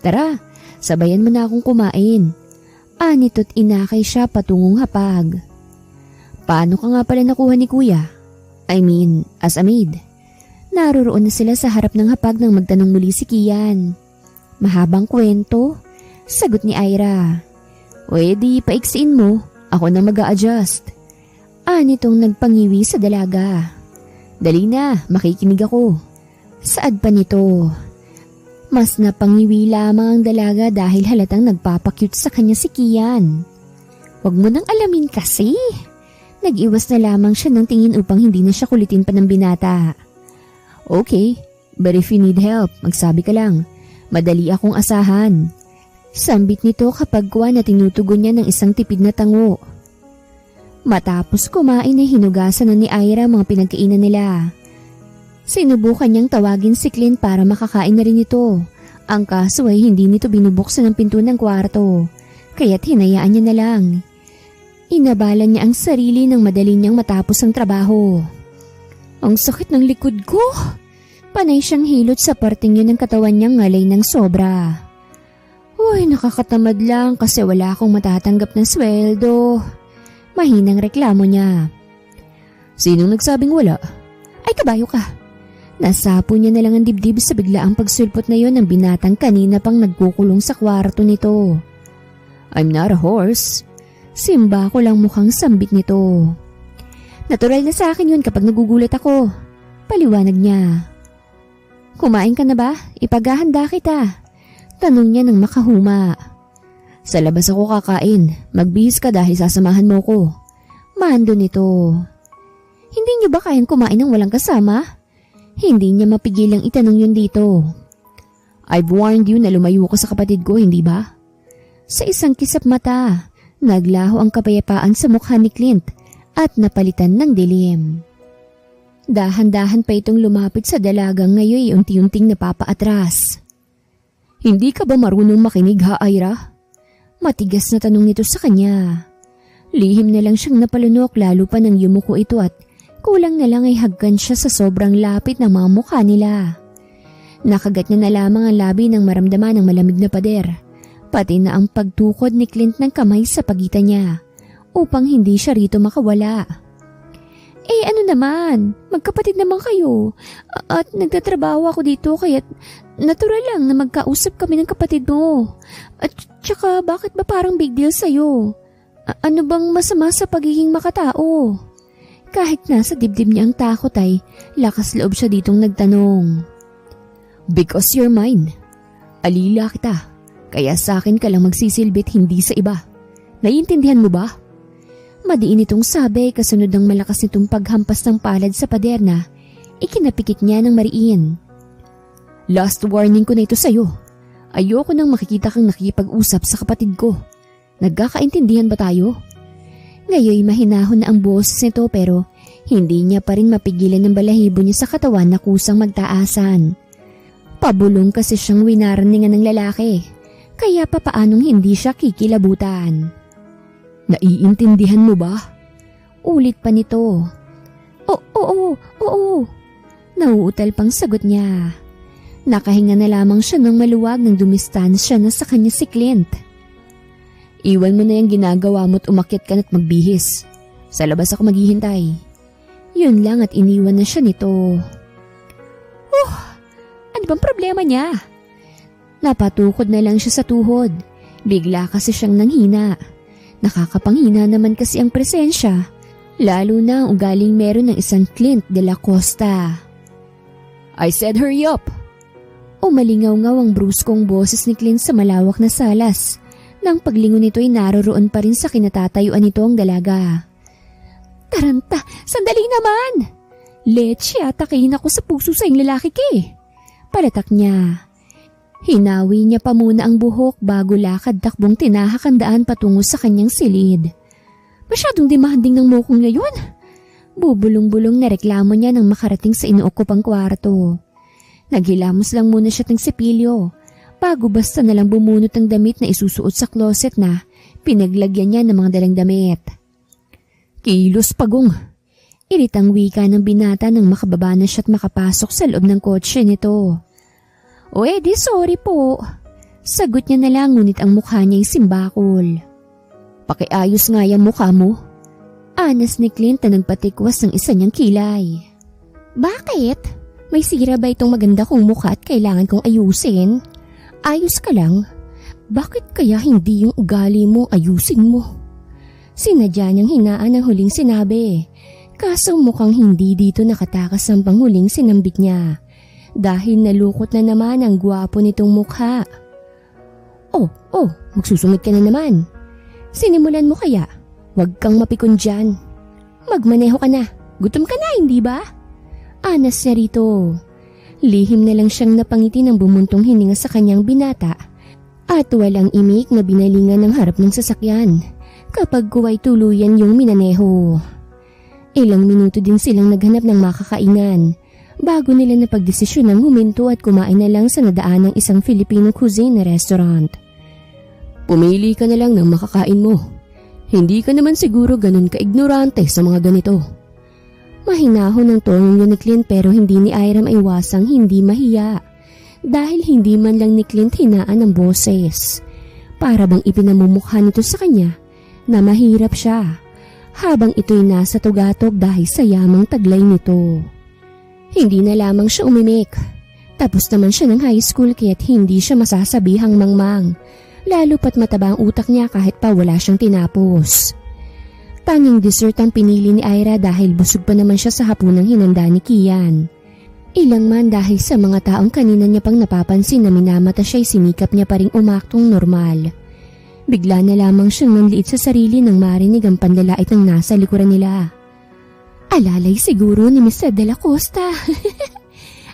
Tara, sabayan mo na akong kumain. Anito't inakay siya patungong hapag. Paano ka nga pala nakuha ni kuya? I mean, as a maid. Naroroon na sila sa harap ng hapag nang magtanong muli si Kian. Mahabang kwento, sagot ni Ira. Di paiksiin mo, ako nang mag-a-adjust. Anitong nagpangiwi sa dalaga. Dali na, makikinig ako. Saad pa nito. Mas napangiwi lamang ang dalaga dahil halatang nagpapakyut sa kanya si Kian. Huwag mo nang alamin kasi. Nag-iwas na lamang siya ng tingin upang hindi na siya kulitin pa ng binata. Okay, but if you need help, magsabi ka lang. Madali akong asahan. Sambit nito kapag kuha na tinutugon niya ng isang tipid na tango. Matapos kumain ay hinugasan na ni Ira mga pinagkainan nila. Sinubukan niyang tawagin si Clint para makakain na rin ito. Ang kaso ay hindi nito binubuksan ang pinto ng kwarto, kaya't hinayaan niya na lang. Inabalan niya ang sarili nang madali niyang matapos ang trabaho. Ang sakit ng likod ko! Panay siyang hilot sa parting yun ng katawan niyang ngalay ng sobra. Uy, nakakatamad lang kasi wala akong matatanggap na sweldo. Mahinang reklamo niya. Sinong nagsabing wala? Ay, kabayo ka! Nasapo niya na lang ang dibdib sa biglaang pagsulpot na yon ng binatang kanina pang nagkukulong sa kwarto nito. I'm not a horse. Simba ko lang mukhang sambit nito. Natural na sa akin yun kapag nagugulat ako. Paliwanag niya. Kumain ka na ba? Ipaghahanda kita. Tanong niya nang makahuma. Sa labas ako kakain. Magbihis ka dahil sasamahan mo ko. Mando nito. Hindi niyo ba kayang kumain ng walang kasama? Hindi niya mapigilang itanong yun dito. I've warned you na lumayo ka sa kapatid ko, hindi ba? Sa isang kisap mata, naglaho ang kapayapaan sa mukha ni Clint at napalitan ng dilim. Dahan-dahan pa itong lumapit sa dalagang ngayon unti-unting napapaatras. Hindi ka ba marunong makinig ha, Ira? Matigas na tanong nito sa kanya. Lihim na lang siyang napalunok lalo pa nang yumuko ito at kulang na lang ay hagkan siya sa sobrang lapit ng mga mukha nila. Nakagat niya na lamang ang labi nang maramdaman ng malamig na pader, pati na ang pagtukod ni Clint ng kamay sa pagitan niya upang hindi siya rito makawala. Ano naman, magkapatid naman kayo at nagtatrabaho ako dito kaya't natural lang na magkausap kami ng kapatid mo. At tsaka bakit ba parang big deal sa'yo? Ano bang masama sa pagiging makatao? Kahit nasa dibdib niya ang takot ay lakas loob siya ditong nagtanong. Because you're mine. Alila kita. Kaya sa akin ka lang magsisilbit hindi sa iba. Naiintindihan mo ba? Madiin itong sabi kasunod ng malakas nitong paghampas ng palad sa pader na ikinapikit niya ng mariin. Last warning ko na ito sa'yo. Ayoko nang makikita kang nakikipag-usap sa kapatid ko. Nagkakaintindihan ba tayo? Ngayoy mahinahon na ang boses nito pero hindi niya pa rin mapigilan ng balahibo niya sa katawan na kusang magtaasan. Pabulong kasi siyang winaraningan ng lalaki, kaya papaanong hindi siya kikilabutan. Naiintindihan mo ba? Ulit pa nito. Oo. Nauutal pang sagot niya. Nakahinga na lamang siya ng maluwag nang dumistansya na sa kanya si Clint. Iwan mo na yung ginagawa mo't umakyat ka na't magbihis. Sa labas ako maghihintay. Yun lang at iniwan na siya nito. Ano bang problema niya? Napatukod na lang siya sa tuhod. Bigla kasi siyang nanghina. Nakakapanghina naman kasi ang presensya, lalo na ang ugaling meron ng isang Clint de la Costa. I said hurry up! Umalingaw-ngaw ang bruskong boses ni Clint sa malawak na salas. Nang paglingon nito ay naroroon pa rin sa kinatatayuan nito ang dalaga. Taranta, sandali naman! Leche, atakihin ako sa puso sa iyong lalaki ki. Palatak niya. Hinawi niya pa muna ang buhok bago lakad takbong tinahakandaan patungo sa kanyang silid. Masyadong demanding ng mukong ngayon. Bubulong-bulong na reklamo niya nang makarating sa inuukupang kwarto. Naghilamos lang muna siya ng sipilyo bago basta nalang bumunot ng damit na isusuot sa closet na pinaglagyan niya ng mga dalang damit. Kilos pagong! Iritang wika ng binata nang makababa na siya at makapasok sa loob ng kotse nito. O edi sorry po. Sagot niya na lang ngunit ang mukha niya'y simbakol. Pakiayos nga yung mukha mo. Anas ni Clint na nagpatikwas ng isa niyang kilay. Bakit? May sira ba itong maganda kong mukha at kailangan kong ayusin? Ayos ka lang. Bakit kaya hindi yung ugali mo ayusin mo? Sinadya niyang hinaan ang huling sinabi. Kaso mukhang hindi dito nakatakas ang panghuling sinambit niya. Dahil nalukot na naman ang gwapo nitong mukha. Oh, magsusungit ka na naman. Sinimulan mo kaya? Huwag kang mapikon dyan. Magmaneho ka na. Gutom ka na, hindi ba? Anas niya rito. Lihim na lang siyang napangiti ng bumuntong hininga sa kanyang binata at walang imik na binalingan ng harap ng sasakyan kapag kuway tuluyan yung minaneho. Ilang minuto din silang naghanap ng makakainan bago nila napagdesisyon ng huminto at kumain na lang sa nadaan ng isang Filipino cuisine na restaurant. Pumili ka na lang ng makakain mo. Hindi ka naman siguro ganun ka-ignorante sa mga ganito. Mahinahon ng tono ni Clint pero hindi ni Ira maiwasang hindi mahiya dahil hindi man lang ni Clint hinaan ang boses. Para bang ipinamumukha nito sa kanya na mahirap siya habang ito'y nasa tugatog dahil sa yamang taglay nito. Hindi na lamang siya umimik. Tapos naman siya ng high school kaya't hindi siya masasabihang mangmang lalo pat mataba ang utak niya kahit pa wala siyang tinapos. Tanging dessert ang pinili ni Ira dahil busog pa naman siya sa hapunang hinanda ni Kian. Ilang man dahil sa mga taong kanina niya pang napapansin na minamata siya'y sinikap niya pa ring umaktong normal. Bigla na lamang siyang nanliit sa sarili nang marinig ang panlalait ng nasa likuran nila. Alalay siguro ni Mr. De La Costa.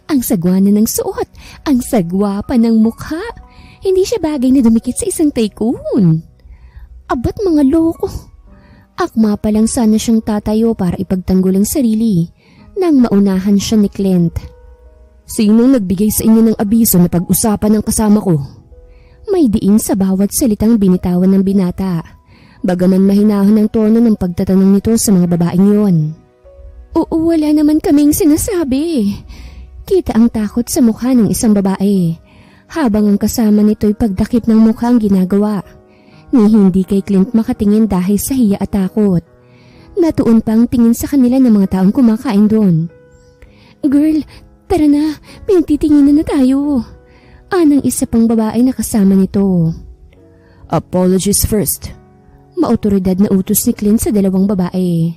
Ang sagwa na ng suot, ang sagwa pa ng mukha. Hindi siya bagay na dumikit sa isang tycoon. Abat mga loko. Akma pa lang sana siyang tatayo para ipagtanggol ang sarili nang maunahan siya ni Clint. Sinong nagbigay sa inyo ng abiso na pag-usapan ng kasama ko? May diin sa bawat salitang binitawan ng binata, bagaman mahinahon ang tono ng pagtatanong nito sa mga babaeng yon. Oo, wala naman kaming sinasabi. Kita ang takot sa mukha ng isang babae, habang ang kasama nito'y pagdakip ng mukha ang ginagawa. Ni hindi kay Clint makatingin dahil sa hiya at takot. Natuon pang tingin sa kanila ng mga taong kumakain doon. Girl, tara na, pinagtitinginan na tayo. Anang isa pang babae na kasama nito. Apologies first. Maotoridad na utos ni Clint sa dalawang babae.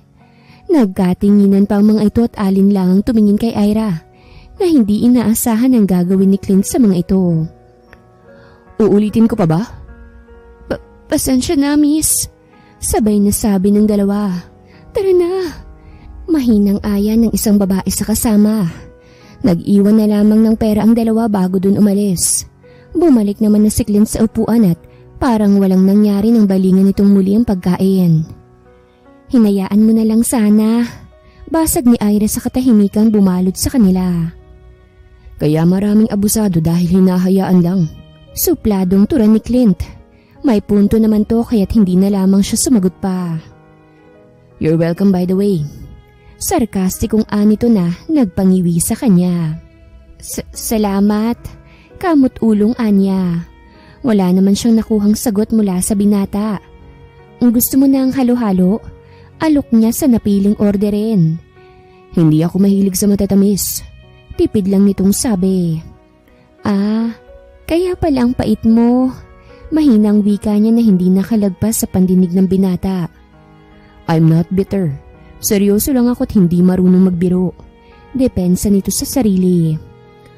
Nagkatinginan pa ang mga ito at alinlangang tumingin kay Ira na hindi inaasahan ang gagawin ni Clint sa mga ito. Uulitin ko pa ba? Pasensya na, miss. Sabay na sabi ng dalawa. Tara na. Mahinang aya ng isang babae sa kasama. Nag-iwan na lamang ng pera ang dalawa bago dun umalis. Bumalik naman na si Clint sa upuan at parang walang nangyari nang balingan nitong muli ang pagkain. Hinayaan mo na lang sana. Basag ni Ira sa katahimikang bumalot sa kanila. Kaya maraming abusado dahil hinahayaan lang. Supladong tura ni Clint. May punto naman to kaya't hindi na lamang siya sumagot pa. You're welcome by the way. Sarkastikong anito na nagpangiwi sa kanya. Salamat. Kamot ulong anya. Wala naman siyang nakuhang sagot mula sa binata. Gusto mo na ang halo-halo? Alok niya sa napiling orderin. Hindi ako mahilig sa matatamis. Tipid lang nitong sabi. Kaya pala ang pait mo. Mahinang wika niya na hindi nakalagpas sa pandinig ng binata. I'm not bitter. Seryoso lang ako't hindi marunong magbiro. Depensa nito sa sarili.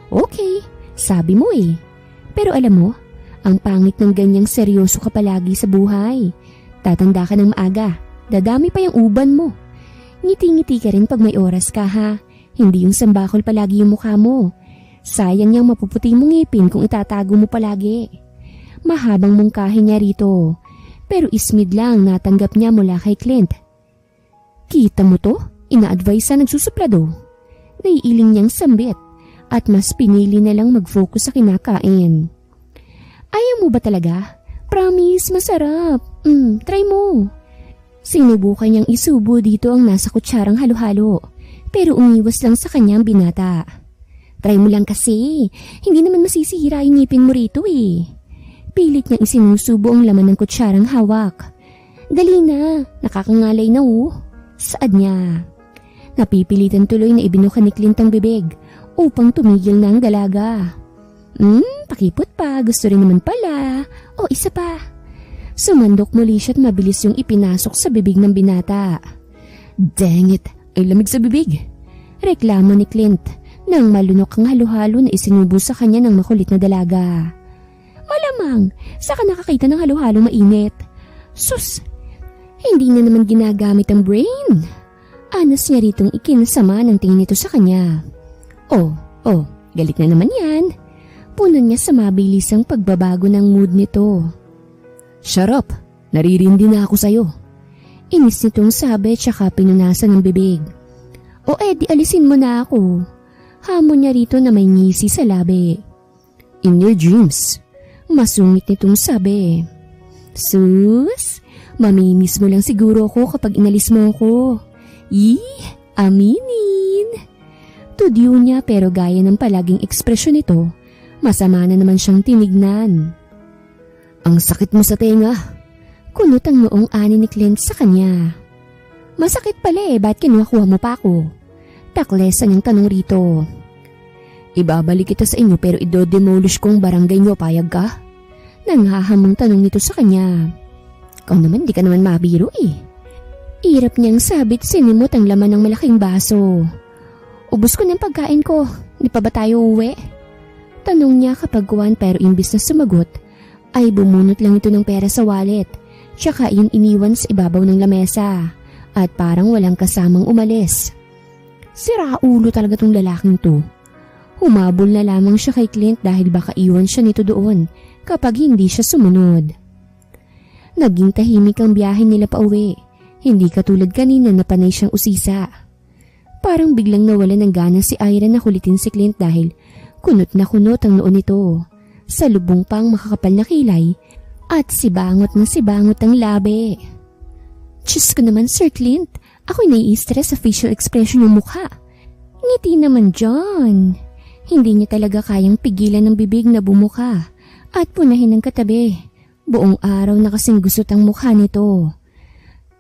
Okay, sabi mo eh. Pero alam mo, ang pangit ng ganyang seryoso ka palagi sa buhay. Tatanda ka ng maaga, dadami pa yung uban mo. Ngiti-ngiti ka rin pag may oras ka ha. Hindi yung sambakol palagi yung mukha mo. Sayang niyang mapuputi mong ngipin kung itatago mo palagi. Mahabang mungkahi niya rito. Pero ismid lang natanggap niya mula kay Clint. Kita mo to? Ina-advise sa nagsusuplado. Naiiling niyang sambit at mas pinili na lang mag-focus sa kinakain. Ayaw mo ba talaga? Promise, masarap. Try mo. Sinubukan niyang isubo dito ang nasa kutsarang halo-halo pero umiwas lang sa kanyang binata. Try mo lang kasi, hindi naman masisira yung ngipin mo rito eh. Pilit niyang isinusubo ang laman ng kutsarang hawak. Dali na, nakakangalay na oh. Saad niya. Napipilitan tuloy na ibinuka ni Clint ang bibig upang tumigil na ang dalaga. Pakipot pa, gusto rin naman pala. O isa pa. Sumandok muli siya at mabilis yung ipinasok sa bibig ng binata. Dang it, ay lamig sa bibig. Reklamo ni Clint nang malunok ang halo-halo na isinubo sa kanya ng makulit na dalaga. Malamang, saka nakakita ng halo-halo mainit. Sus, hindi na naman ginagamit ang brain. Anas niya ritong ikinasama ng tingin nito sa kanya. Oh, galit na naman yan. Puno niya sa mabilisang pagbabago ng mood nito. Shut up, naririndi na ako sa'yo. Inis nitong sabi tsaka pinunasan ng bibig. O di alisin mo na ako. Hamon niya rito na may ngisi sa labi. In your dreams. Masungit nitong sabi. Sus, mamimiss mo lang siguro ako kapag inalis mo ako. Aminin. Tudyo niya pero gaya ng palaging ekspresyon nito, masama na naman siyang tinignan. Ang sakit mo sa tenga. Kunot ang noong ani ni Clint sa kanya. Masakit pala ba't kinuha mo pa ako? Taklesan yung tanong rito. Ibabalik kita sa inyo pero idodemolish kong barangay nyo, payag ka? Nanghahamong tanong nito sa kanya. Ikaw naman di ka naman mabiro eh. Irap niyang sabit sinimot ang laman ng malaking baso. Ubus ko ng pagkain ko, di pa ba tayo uwi? Tanong niya kapag kuwan pero imbis na sumagot, ay bumunot lang ito ng pera sa wallet, tsaka yun iniwan sa ibabaw ng lamesa at parang walang kasamang umalis. Sira ulo talaga tong lalaking to. Humabol na lamang siya kay Clint dahil baka iwan siya nito doon kapag hindi siya sumunod. Naging tahimik ang biyahe nila pa uwi. Hindi katulad kanina na panay siyang usisa. Parang biglang nawala ng gana si Ira na kulitin si Clint dahil kunot na kunot ang noon nito. Sa lubong pang makakapal na kilay at sibangot na sibangot ang labi. Diyos ko naman Sir Clint, ako'y nai-stress sa facial expression ng mukha. Ngiti naman John. Hindi niya talaga kayang pigilan ng bibig na bumuka at punahin ng katabi. Buong araw na kasing gusot ang mukha nito.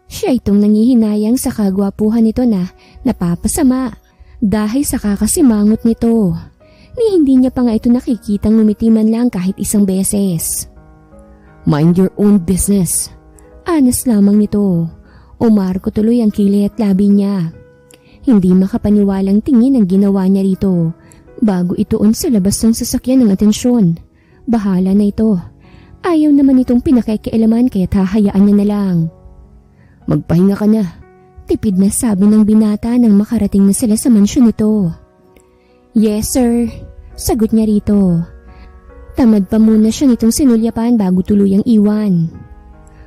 Siya itong nangihinayang sa kagwapuhan nito na napapasama dahil sa kakasimangot nito. Ni hindi niya pa nga ito nakikitang ngumiti man lang kahit isang beses. Mind your own business. Anas lamang nito. Umarko tuloy ang kilay at labi niya. Hindi makapaniwalang tingin ang ginawa niya rito bago ituon sa labas ng sasakyan ng atensyon. Bahala na ito. Ayaw naman itong pinakikialaman kaya't hahayaan niya na lang. Magpahinga ka na. Tipid na sabi ng binata nang makarating na sila sa mansyon nito. Yes sir, sagot niya rito. Tamad pa muna siya nitong sinulyapan bago tuluyang iwan.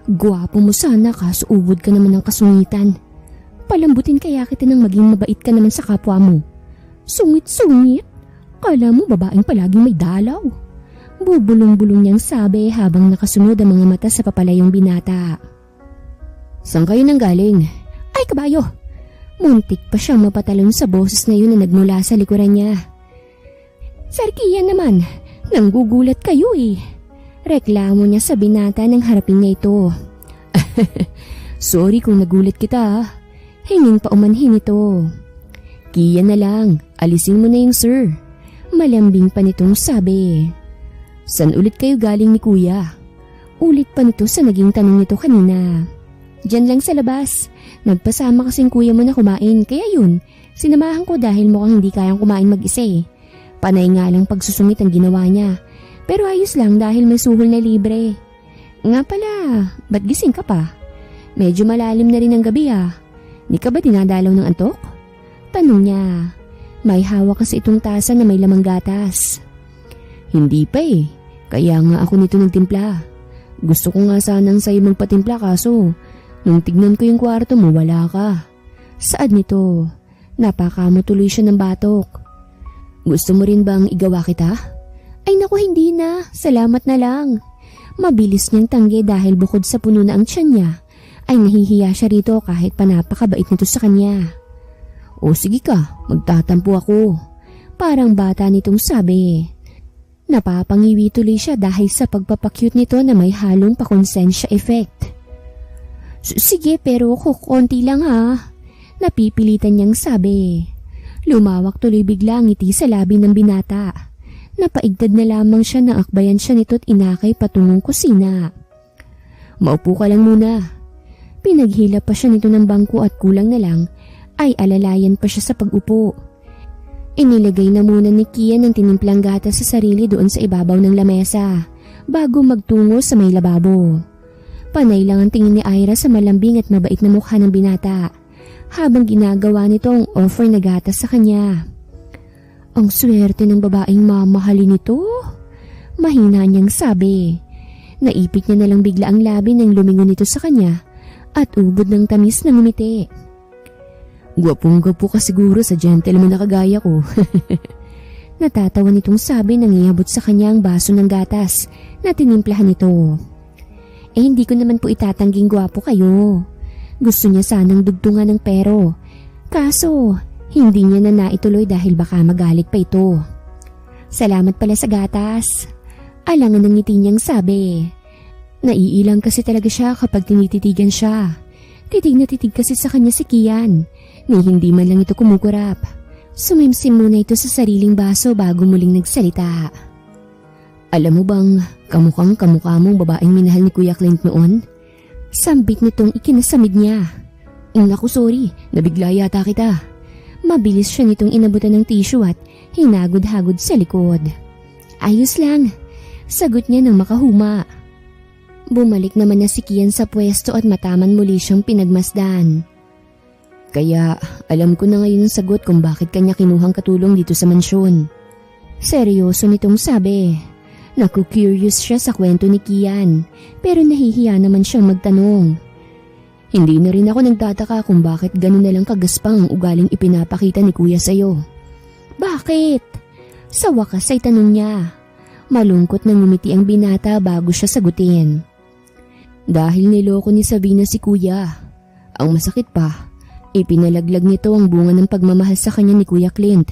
Gwapo mo sana kaso ubod ka naman ng kasungitan. Palambutin kaya kita nang maging mabait ka naman sa kapwa mo. Sungit-sungit? Kala mo babaeng palaging may dalaw. Bubulong-bulong niyang sabi habang nakasunod ang mga mata sa papalayong binata. Saan kayo nang galing? Ay kabayo! Muntik pa siyang mapatalon sa boses na yun na nagmula sa likuran niya. Sir Kian naman, nanggugulat kayo eh. Reklamo niya sa binata nang harapin niya ito. Sorry kung nagulat kita. Hinging paumanhin ito. Kian na lang, alisin mo na yung sir. Malambing pa nitong sabi. San ulit kayo galing ni kuya? Ulit pa nito sa naging tanong nito kanina. Diyan lang sa labas. Nagpasama kasing kuya mo na kumain, kaya yun, sinamahan ko dahil mukhang hindi kayang kumain mag-isa eh. Panay nga lang pagsusungit ang ginawa niya. Pero ayos lang dahil may suhol na libre. Nga pala, ba't gising ka pa? Medyo malalim na rin ang gabi ah. Di ka ba dinadalaw ng antok? Tanong niya. May hawak kasi itong tasa na may lamang gatas. Hindi pa eh. Kaya nga ako nito nagtimpla. Gusto ko nga sanang sa'yo magpatimpla kaso nung tignan ko yung kwarto mo wala ka. Saad nito? Napakamo tuloy siya ng batok. Gusto mo rin bang igawa kita? Ay naku hindi na. Salamat na lang. Mabilis niyang tanggi dahil bukod sa puno na ang tiyan niya ay nahihiya siya rito kahit pa napakabait nito sa kanya. O sige ka, magtatampo ako. Parang bata nitong sabi. Napapangiwi tuloy siya dahil sa pagpapakyut nito na may halong pakonsensya effect. Sige pero kukunti lang ha. Napipilitan niyang sabi. Lumawak tuloy bigla ang ngiti sa labi ng binata. Napaigdad na lamang siya na akbayan siya nito't inakay patungong kusina. Maupo ka lang muna. Pinaghila pa siya nito ng bangko at kulang na lang ay alalayan pa siya sa pag-upo. Inilagay na muna ni Kian ang tinimplang gatas sa sarili doon sa ibabaw ng lamesa bago magtungo sa may lababo. Panay lang ang tingin ni Ira sa malambing at mabait na mukha ng binata habang ginagawa nito ang offer na gatas sa kanya. Ang swerte ng babaeng mamahalin nito. Mahina niyang sabi. Naipit niya na lang bigla ang labi nang lumingon nito sa kanya at ubod ng tamis na ngumiti. Gwapong-gwapo ka siguro sa gentleman na kagaya ko. Natatawa nitong sabi nang iabot sa kanya ang baso ng gatas na tinimplahan nito. Hindi ko naman po itatangging gwapo kayo. Gusto niya sanang dugtungan ng pero. Kaso, hindi niya na naituloy dahil baka magalit pa ito. Salamat pala sa gatas. Alangan ng ngiti niyang sabi. Naiilang kasi talaga siya kapag tinititigan siya. Titig na titig kasi sa kanya si Kian, ni hindi man lang ito kumukurap. Sumimsim muna ito sa sariling baso bago muling nagsalita. Alam mo bang kamukhang kamukha mong babaeng minahal ni Kuya Clint noon? Sambit nitong ikinasamid niya. Naku sorry, nabigla yata kita. Mabilis siya nitong inabutan ng tissue at hinagod-hagod sa likod. Ayos lang, sagot niya ng makahuma. Bumalik naman na si Kian sa pwesto at mataman muli siyang pinagmasdan. Kaya alam ko na ngayon ang sagot kung bakit kanya kinuhang katulong dito sa mansyon. Seryoso nitong sabi. Naku-curious siya sa kwento ni Kian pero nahihiya naman siyang magtanong. Hindi na rin ako nagtataka kung bakit gano'n na lang kagaspang ang ugaling ipinapakita ni Kuya sa'yo. Bakit? Sa wakas ay tanong niya. Malungkot na ngumiti ang binata bago siya sagutin. Dahil niloko ni Sabina si Kuya. Ang masakit pa, ipinalaglag nito ang bunga ng pagmamahal sa kanya ni Kuya Clint.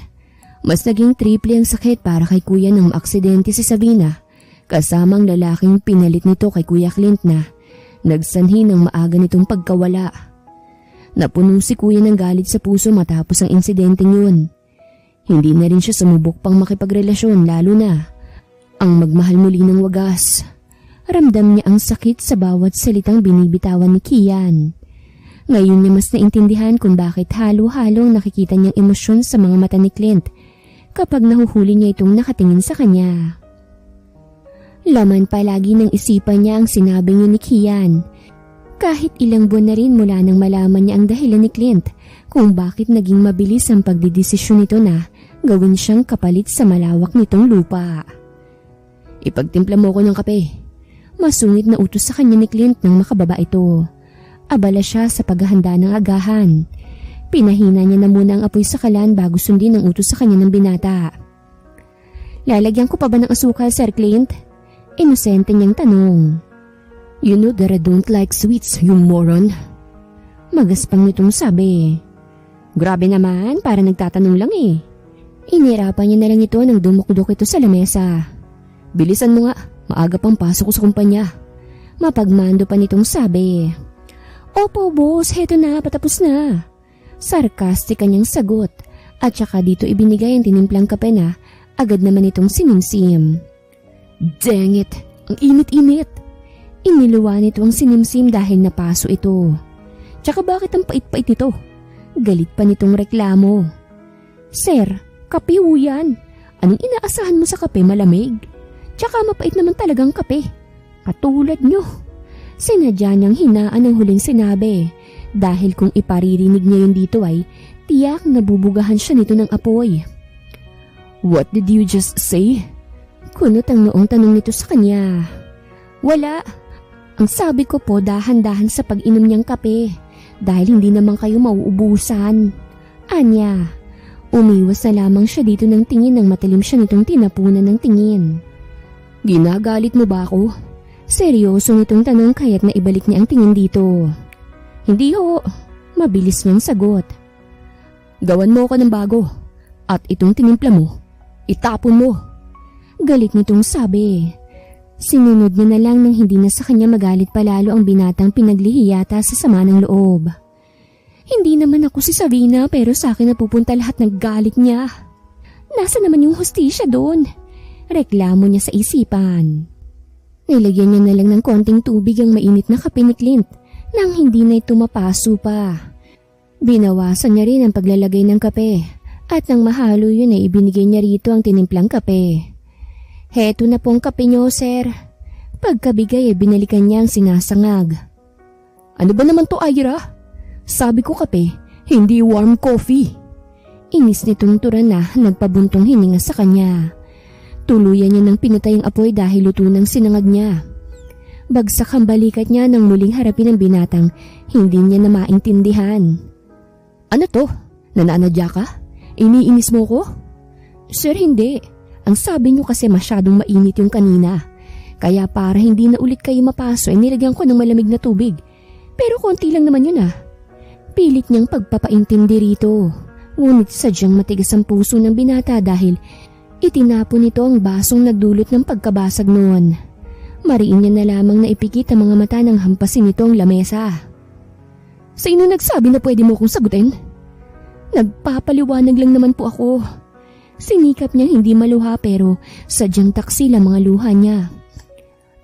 Mas naging triple ang sakit para kay Kuya nang maaksidente si Sabina, kasamang lalaking pinalit nito kay Kuya Clint na nagsanhi ng maaga nitong pagkawala. Napuno si Kuya ng galit sa puso matapos ang insidenteng yun. Hindi na rin siya sumubok pang makipagrelasyon lalo na ang magmahal muli ng wagas. Ramdam niya ang sakit sa bawat salitang binibitawan ni Kian. Ngayon niya mas naintindihan kung bakit halo-halong nakikita niyang emosyon sa mga mata ni Clint kapag nahuhuli niya itong nakatingin sa kanya. Laman palagi ng isipan niya ang sinabing yun ni Kian. Kahit ilang buwan na rin mula nang malaman niya ang dahilan ni Clint kung bakit naging mabilis ang pagdidesisyon nito na gawin siyang kapalit sa malawak nitong lupa. Ipagtimpla mo ko ng kape. Masungit na utos sa kanya ni Clint nang makababa ito. Abala siya sa paghahanda ng agahan. Pinahina niya na muna ang apoy sa kalan bago sundin ang utos sa kanya ng binata. Lalagyan ko pa ba ng asukal, Sir Clint? Inosente niyang tanong. You know that I don't like sweets, you moron. Magaspang nitong sabi. Grabe naman, para nagtatanong lang eh. Inirapan niya na lang ito nang dumukdok ito sa lamesa. Bilisan mo nga, maaga pang pasok ko sa kumpanya. Mapagmando pa nitong sabi. Opo boss, heto na, patapos na. Sarkastika niyang sagot at saka dito ibinigay ang tinimplang kape na agad naman itong sinimsim. Dang it, ang init-init. Iniluwa nito ang sinimsim dahil napaso ito. Tsaka bakit ang pait-pait nito? Galit pa nitong reklamo. Sir, kape ho yan. Anong inaasahan mo sa kape, malamig? Tsaka mapait naman talagang kape. Katulad nyo. Sinadya niyang hinaan ang huling sinabi dahil kung iparirinig niya yun dito ay tiyak nabubugahan siya nito ng apoy. What did you just say? Kunot ang noong tanong nito sa kanya. Wala. Ang sabi ko po dahan-dahan sa pag-inom niyang kape dahil hindi naman kayo mauubusan. Anya, umiwas na lamang siya dito ng tingin nang matalim siya nitong tinapunan ng tingin. Ginagalit mo ba ako? Seryoso nitong tanong kaya't naibalik niya ang tingin dito. Hindi ho, mabilis niyang sagot. Gawan mo ako ng bago at itong tinimpla mo, itapon mo. Galit nitong sabi. Sinunod niya na lang nang hindi na sa kanya magalit palalo ang binatang pinaglihi yata sa sama ng loob. Hindi naman ako si Savina pero sa akin napupunta lahat ng galit niya. Nasa naman yung hustisya doon? Reklamo niya sa isipan. Nilagyan niya na lang ng konting tubig ang mainit na kape ni Clint nang hindi na ito mapaso pa. Binawasan niya rin ang paglalagay ng kape at nang mahalo yun ay ibinigay niya rito ang tinimplang kape. Heto na pong kape niyo, sir. Pagkabigay ay binalikan niya ang sinasangag. Ano ba naman to, Ira? Sabi ko kape, hindi warm coffee. Inis nitong turan na nagpabuntong hininga sa kanya. Tuluyan niya ng pinatay ang apoy dahil luto ng sinangag niya. Bagsak ang balikat niya nang muling harapin ang binatang hindi niya na maintindihan. Ano to? Nananadya ka? Iniinis mo ko? Sir, hindi. Ang sabi niyo kasi masyadong mainit yung kanina. Kaya para hindi na ulit kayo mapaso ay nilagyan ko ng malamig na tubig. Pero konti lang naman yun ah. Pilit niyang pagpapaintindi rito. Ngunit sadyang matigas ang puso ng binata dahil itinapon nito ang basong nagdulot ng pagkabasag noon. Mariin niya na lamang na ipikit ang mga mata nang hampasin nito ang lamesa. Sino nagsabi na pwede mo kong sagutin? Nagpapaliwanag lang naman po ako. Sinikap niyang hindi maluha pero sadyang taksil ang mga luha niya.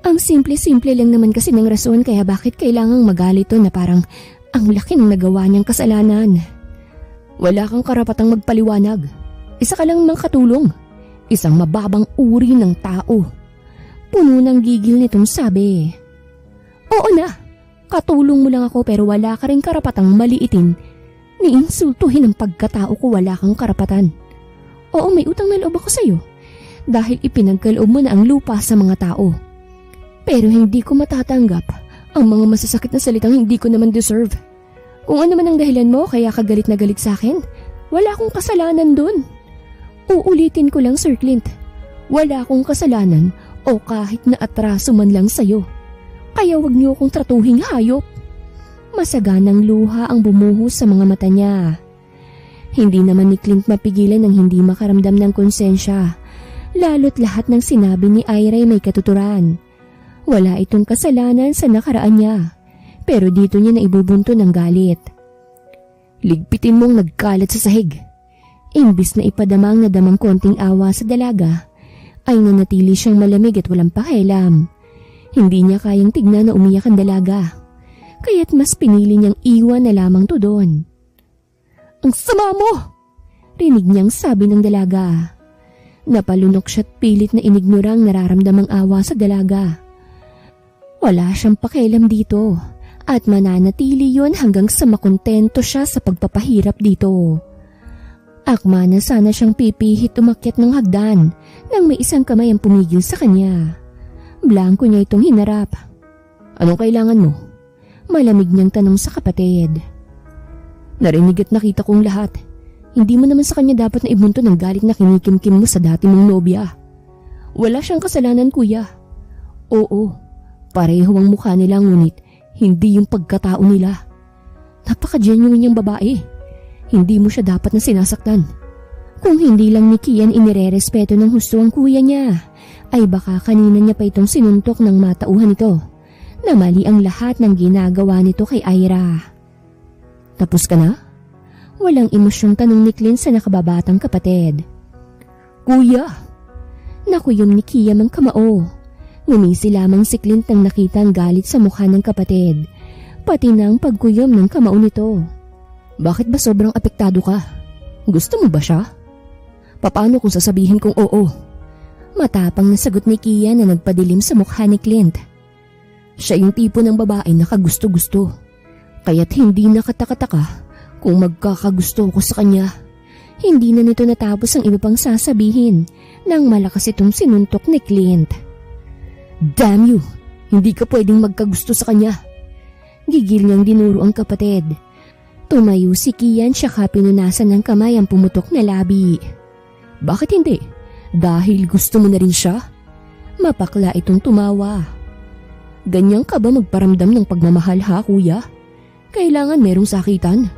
Ang simple-simple lang naman kasi ng rason kaya bakit kailangang magalit to na parang ang laki ng nagawa niyang kasalanan. Wala kang karapatang magpaliwanag. Isa ka lang makatulong. Isang mababang uri ng tao. Puno ng gigil nitong sabi. Oo na, katulong mo lang ako pero wala ka rin karapatang maliitin. Niinsultuhin ang pagkatao ko, wala kang karapatan. Oo, may utang na loob ako sa'yo dahil ipinagkaloob mo na ang lupa sa mga tao. Pero hindi ko matatanggap ang mga masasakit na salitang hindi ko naman deserve. Kung ano man ang dahilan mo kaya ka galit na galit sa akin, wala akong kasalanan dun. Uulitin ko lang, Sir Clint. Wala akong kasalanan o kahit na atraso man lang sa'yo. Kaya wag niyo akong tratuhing hayop. Masaganang luha ang bumuhos sa mga mata niya. Hindi naman ni Clint mapigilan ng hindi makaramdam ng konsensya. Lalo't lahat ng sinabi ni Ira ay may katuturan. Wala itong kasalanan sa nakaraan niya. Pero dito niya na ibubunto ng galit. Ligpitin mong nagkalat sa sahig. Imbis na ipadamang nadamang konting awa sa dalaga, ay nanatili siyang malamig at walang pakialam. Hindi niya kayang tignan na umiyak ang dalaga. Kaya't mas pinili niyang iwan na lamang to doon. Ang sama mo! Rinig niyang sabi ng dalaga. Napalunok siya't pilit na inignorang nararamdamang awa sa dalaga. Wala siyang pakialam dito at mananatili yon hanggang sa makontento siya sa pagpapahirap dito. Akma na sana siyang pipihit umakyat ng hagdan nang may isang kamay ang pumigil sa kanya. Blanko niya itong hinarap. Anong kailangan mo? Malamig niyang tanong sa kapatid. Narinig at nakita kong lahat. Hindi mo naman sa kanya dapat na ibunto ng galit na kinikimkim mo sa dati mong nobya. Wala siyang kasalanan, kuya. Oo, pareho ang mukha nila ngunit hindi yung pagkatao nila. Napaka-genuine niyang babae. Hindi mo siya dapat na sinasaktan. Kung hindi lang ni Kian inirerespeto ng husto ang kuya niya, ay baka kanina niya pa itong sinuntok ng matauhan nito na mali ang lahat ng ginagawa nito kay Ira. Tapos ka na? Walang emosyong tanong ni Clint sa nakababatang kapatid. Kuya! Nakuyom ni Kiam ang kamao. Ngumisi lamang si Clint nang nakita ang galit sa mukha ng kapatid, pati na ang pagkuyom ng kamao nito. Bakit ba sobrang apektado ka? Gusto mo ba siya? Paano kung sasabihin kong oo? Matapang na sagot ni Kian na nagpadilim sa mukha ni Clint. Siya yung tipo ng babae na kagusto-gusto. Kaya't hindi nakataka-taka kung magkakagusto ko sa kanya. Hindi na nito natapos ang iba pang sasabihin nang malakas itong sinuntok ni Clint. Damn you! Hindi ka pwedeng magkagusto sa kanya. Gigil niyang dinuro ang kapatid. Tumayo si Kian, siyaka pinunasan ng kamay ang pumutok na labi. Bakit hindi? Dahil gusto mo na rin siya? Mapakla itong tumawa. Ganyan ka ba magparamdam ng pagmamahal ha, kuya? Kailangan merong sakitan?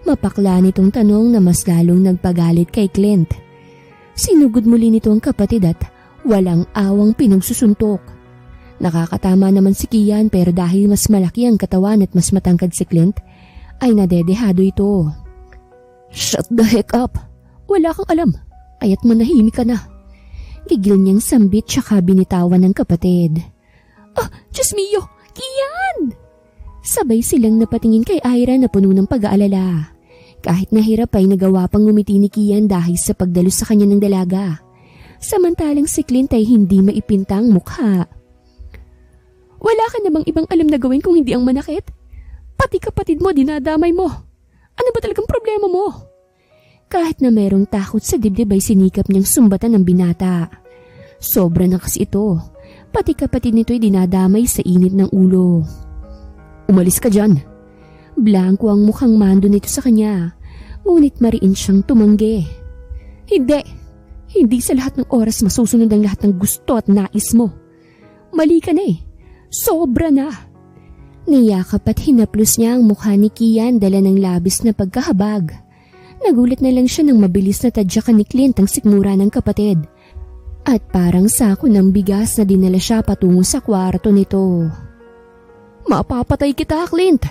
Mapakla nitong tanong na mas lalong nagpagalit kay Clint. Sinugod muli nito ang kapatid at walang awang pinagsusuntok. Nakakatama naman si Kian, pero dahil mas malaki ang katawan at mas matangkad si Clint, ay nadedehado ito. Shut the heck up! Wala kang alam, kaya't manahimik ka na. Gigil niyang sambit, tsaka binitawan ng kapatid. Diyos mio! Kian! Sabay silang napatingin kay Ira na puno ng pag-aalala. Kahit nahirap ay nagawa pang ngumiti ni Kian dahil sa pagdalos sa kanya ng dalaga. Samantalang si Clint ay hindi maipintang mukha. Wala ka namang ibang alam na gawin kung hindi ang manakit? Pati kapatid mo dinadamay mo. Ano ba talagang problema mo? Kahit na merong takot sa dibdib ay sinikap niyang sumbatan ng binata. Sobra na kasi ito. Pati kapatid nito ay dinadamay sa init ng ulo. Umalis ka dyan. Blanco ang mukhang mando nito sa kanya, ngunit mariin siyang tumanggi. Hindi sa lahat ng oras masusunod ang lahat ng gusto at nais mo. Mali ka na eh. Sobra na. Niyakap at hinaplos niya ang mukha ni Kian, dala ng labis na pagkahabag. Nagulat na lang siya nang mabilis na tadyakan ni Clint ang sikmura ng kapatid. At parang sako ng bigas na dinala siya patungo sa kwarto nito. Mapapatay kita, Clint!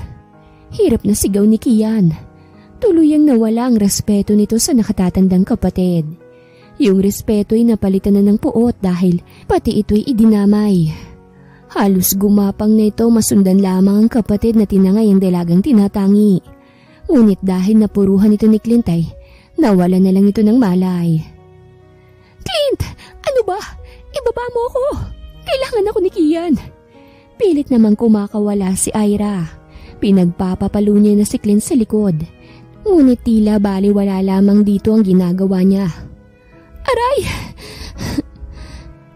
Hirap na sigaw ni Kian. Tuluyang nawala ang respeto nito sa nakatatandang kapatid. Yung respeto ay napalitan na ng puot dahil pati ito'y idinamay. Halos gumapang na ito, masundan lamang ang kapatid na tinangay ang dalagang tinatangi. Ngunit dahil napuruhan ito ni Clint ay nawala na lang ito ng malay. Clint! Ano ba? Ibaba mo ako! Kailangan ako ni Kian! Pilit namang kumakawala si Ira. Pinagpapapalo niya na si Clint sa likod. Ngunit tila baliwala lamang dito ang ginagawa niya. Aray!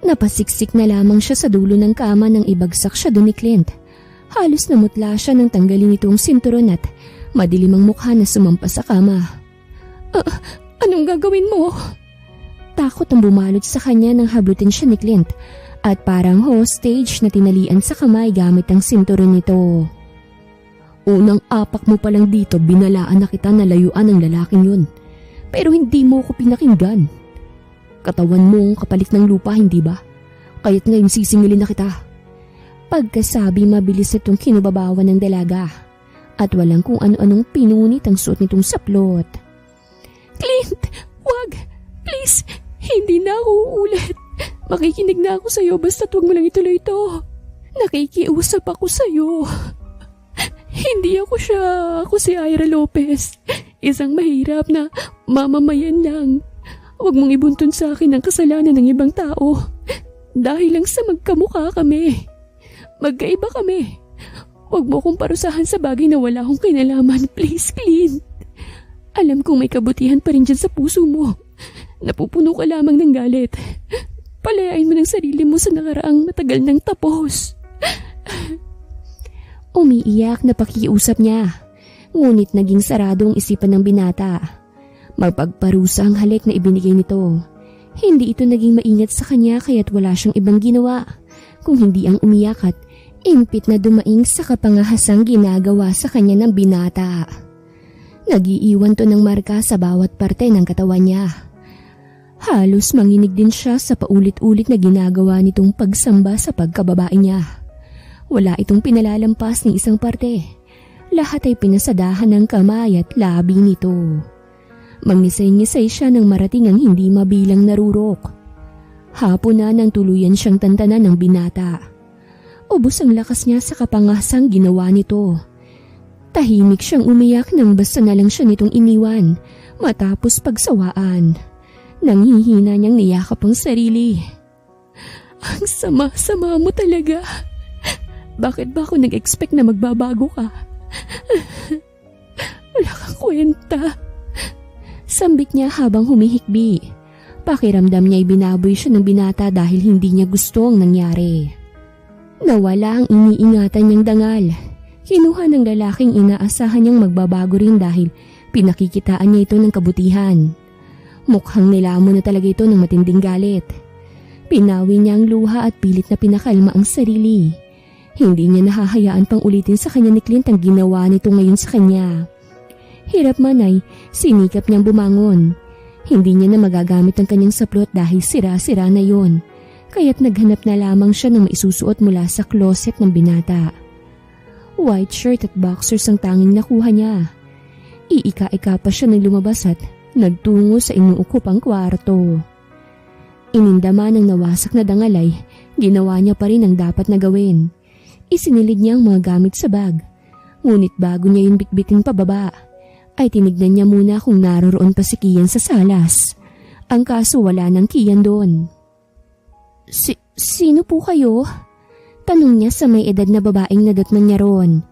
Napasiksik na lamang siya sa dulo ng kama nang ibagsak siya doon ni Clint. Halos namutla siya nang tanggalin itong sinturon at madilim ang mukha na sumampa sa kama. Anong gagawin mo? Takot ang bumalot sa kanya nang hablutin siya ni Clint at parang hostage na tinalian sa kamay gamit ang sinturon nito. Unang apak mo pa lang dito, binalaan na kita na layuan ng lalaking yun. Pero hindi mo ko pinakinggan. Katawan mong kapalit ng lupa, hindi ba? Kaya't ngayon sisingilin na kita. Pagkasabi, mabilis itong kinubabawan ng dalaga at walang kung ano-anong pinunit ang suot nitong saplot. Clint! Wag! Please! Hindi na ako uulit. Makikinig na ako sa'yo, basta't wag mo lang ituloy ito. Nakikiusap ako sa'yo. Hindi ako siya. Ako si Ira Lopez. Isang mahirap na mamamayan lang. Huwag mong ibuntun sa akin ang kasalanan ng ibang tao. Dahil lang sa magkamukha kami. Magkaiba kami. Huwag mo akong parusahan sa bagay na wala akong kinalaman. Please, Clint. Alam kong may kabutihan pa rin dyan sa puso mo. Napupuno ka lamang ng galit. Palayain mo ng sarili mo sa nakaraang matagal nang tapos. Umiiyak na pakiusap niya. Ngunit naging sarado ang isipan ng binata. Magpagparusa ang halik na ibinigay nito. Hindi ito naging maingat sa kanya, kaya't wala siyang ibang ginawa kung hindi ang umiyak at impit na dumaing sa kapangahasang ginagawa sa kanya ng binata. Nag-iiwan to ng marka sa bawat parte ng katawan niya. Halos manginig din siya sa paulit-ulit na ginagawa nitong pagsamba sa pagkababae niya. Wala itong pinalalampas ni isang parte. Lahat ay pinasadahan ng kamay at labi nito. Mangisay-ngisay siya nang marating ang hindi mabilang narurok. Hapon na nang tuluyan siyang tantanan ng binata. Ubos ang lakas niya sa kapangasang ginawa nito. Tahimik siyang umiyak nang basta na lang siya nitong iniwan matapos pagsawaan. Nanghihina niyang niyakap ang sarili. Ang sama-sama mo talaga. Bakit ba ako nag-expect na magbabago ka? Wala kang kwenta. Sambit niya habang humihikbi. Pakiramdam niya'y binaboy siya ng binata dahil hindi niya gusto ang nangyari. Nawala ang iniingatan niyang dangal. Kinuha ng lalaking inaasahan niyang magbabago rin dahil pinakikitaan niya ito ng kabutihan. Mukhang nilamon na talaga ito ng matinding galit. Pinawi niya ang luha at pilit na pinakalma ang sarili. Hindi niya nahahayaan pang ulitin sa kanya ni Clint ang ginawa nito ngayon sa kanya. Hirap man ay sinikap niyang bumangon. Hindi niya na magagamit ang kanyang saplot dahil sira-sira na yon. Kaya't naghanap na lamang siya ng maisusuot mula sa closet ng binata. White shirt at boxers ang tanging nakuha niya. Iika-ika pa siya nang lumabas at nagtungo sa inuukupang kwarto. Inindama ng nawasak na dangalay, ginawa niya pa rin ang dapat na gawin. Isinilid niya ang mga gamit sa bag. Ngunit bago niya yung bitbitin pababa, ay tinignan niya muna kung naroroon pa si Kian sa salas. Ang kaso wala nang Kian doon. Sino po kayo? Tanong niya sa may edad na babaeng nadatnan niya roon.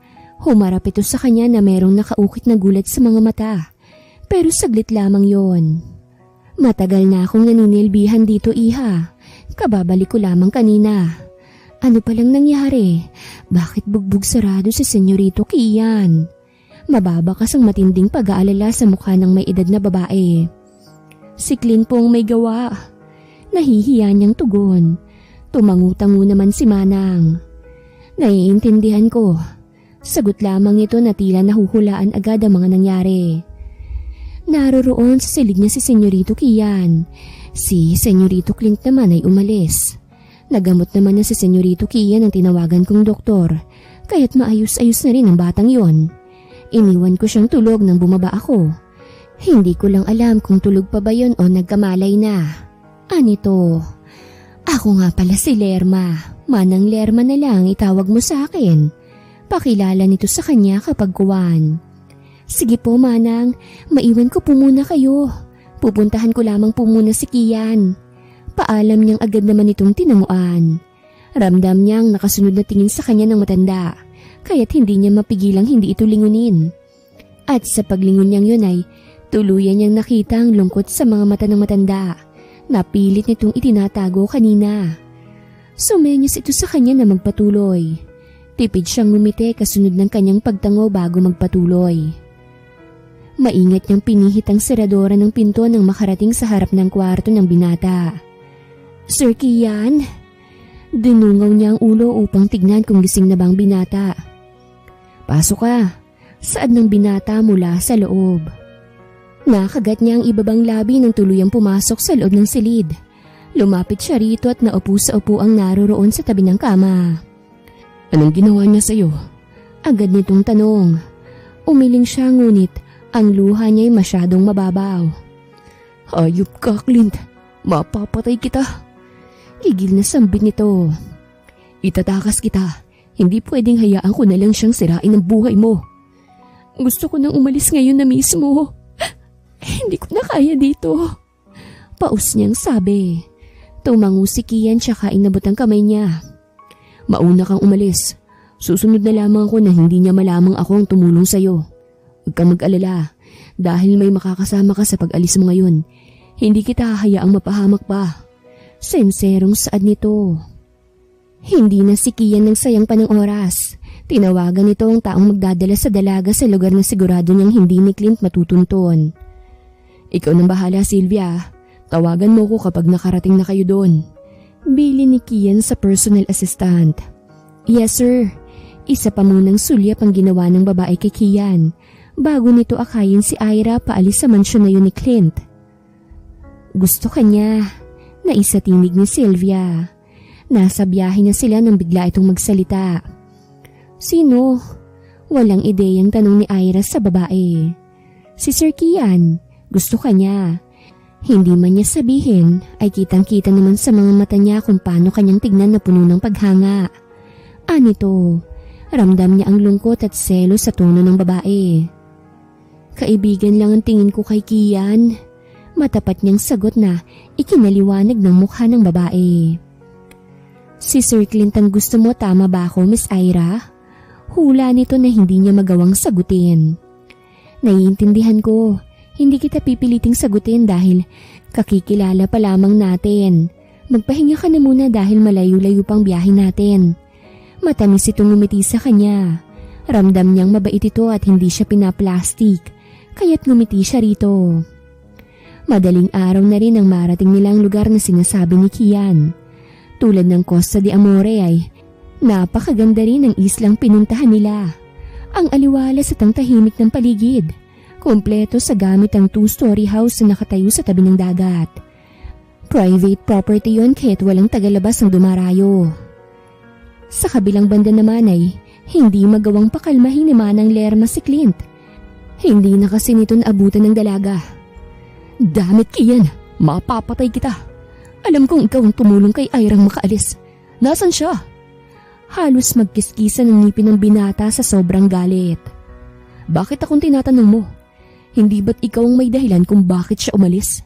Humarap ito sa kanya na merong nakaukit na gulat sa mga mata. Pero saglit lamang yon. Matagal na akong naninilbihan dito, iha. Kababalik ko lamang kanina. Ano palang nangyari? Bakit bugbog sarado si Senyorito Kian? Mababakas ang matinding pag-aalala sa mukha ng may edad na babae. Si Clint po ang may gawa. Nahihiya niyang tugon. Tumangu-tangu naman si Manang. Naiintindihan ko. Sagot lamang ito na tila nahuhulaan agad ang mga nangyari. Naroroon sa silid niya si Senyorito Kian. Si Senyorito Clint naman ay umalis. Nagamot naman na si Senyorito Kian ang tinawagan kong doktor, kaya't maayos-ayos na rin ang batang yon. Iniwan ko siyang tulog nang bumaba ako. Hindi ko lang alam kung tulog pa ba yon o nagkamalay na. Anito? Ako nga pala si Lerma. Manang Lerma na lang itawag mo sa akin. Pakilala nito sa kanya kapag kuwan. Sige po, Manang. Maiwan ko po muna kayo. Pupuntahan ko lamang po muna si Kian. Paalam niyang agad naman itong tinanguan. Ramdam niyang nakasunod na tingin sa kanya ng matanda, kaya't hindi niya mapigilang hindi ito lingunin. At sa paglingon niyang yun ay tuluyan niyang nakita ang lungkot sa mga mata ng matanda na pilit nitong itinatago kanina. Sumenyos ito sa kanya na magpatuloy. Tipid siyang ngumiti kasunod ng kanyang pagtango bago magpatuloy. Maingat niyang pinihit ang seradora ng pinto nang makarating sa harap ng kwarto ng binata. Sir Kian? Dinungaw niya ang ulo upang tignan kung gising na bang binata. Pasok ka, saad ng binata mula sa loob. Nakagat niya ang ibabang labi nang tuluyang pumasok sa loob ng silid. Lumapit siya rito at naupo sa upuang naroroon sa tabi ng kama. Anong ginawa niya sa'yo? Agad nitong tanong. Umiling siya ngunit ang luha niya'y masyadong mababaw. Hayop ka, Clint. Mapapatay kita. Gigil na sambit nito. Itatakas kita. Hindi pwedeng hayaan ko na lang siyang sirain ang buhay mo. Gusto ko nang umalis ngayon na mismo. Hindi ko na kaya dito. Paus niyang sabi. Tumango si Kian tsaka inabot ang kamay niya. Mauna kang umalis. Susunod na lamang ako na hindi niya malamang ako ang tumulong sa'yo. Huwag kang mag-alala. Dahil may makakasama ka sa pag-alis mo ngayon, hindi kita hayaang mapahamak pa. Senserong saad nito. Hindi na si Kian ng sayang pa ng oras. Tinawagan nito ang taong magdadala sa dalaga sa lugar na sigurado niyang hindi ni Clint matutunton. Ikaw nang bahala, Sylvia. Tawagan mo ko kapag nakarating na kayo doon. Bili ni Kian sa personal assistant. Yes, sir. Isa pa munang sulyap ang ginawa ng babae kay Kian bago nito akayin si Ira paalis sa mansyon na yun ni Clint. Gusto ka niya. Naisatinig ni Sylvia. Nasa biyahe na sila nang bigla itong magsalita. Sino? Walang ideyang tanong ni Ira sa babae. Si Sir Kian. Gusto ka niya. Hindi man niya sabihin ay kitang-kita naman sa mga mata niya kung paano kanyang tignan na puno ng paghanga. Anito, ramdam niya ang lungkot at selos sa tono ng babae. Kaibigan lang ang tingin ko kay Kian. Matapat niyang sagot na ikinaliwanag ng mukha ng babae. Si Sir Clint ang gusto mo, tama ba ako, Miss Ira? Hula nito na hindi niya magawang sagutin. Naiintindihan ko. Hindi kita pipiliting sagutin dahil kakikilala pa lamang natin. Magpahinga ka na muna dahil malayo-layo pang biyahe natin. Matamis itong ngumiti sa kanya. Ramdam niyang mabait ito at hindi siya pinaplastik, kaya't ngumiti siya rito. Madaling araw na rin ang marating nilang lugar na sinasabi ni Kian. Tulad ng Costa de Amore ay napakaganda rin ang islang pinuntahan nila. Ang aliwalas at ang tahimik ng paligid. Kompleto sa gamit ang 2-story house na nakatayo sa tabi ng dagat. Private property yon kaya't walang tagalabas ang dumarayo. Sa kabilang banda naman ay hindi magawang pakalmahin ni Manang Lerma si Clint. Hindi na kasi nito naabutan ng dalaga. Damit Kian, mapapatay kita. Alam kong ikaw ang tumulong kay Irang makaalis. Nasaan siya? Halos magkiskisan ng ngipin ng binata sa sobrang galit. Bakit akong tinatanong mo? Hindi ba't ikaw ang may dahilan kung bakit siya umalis?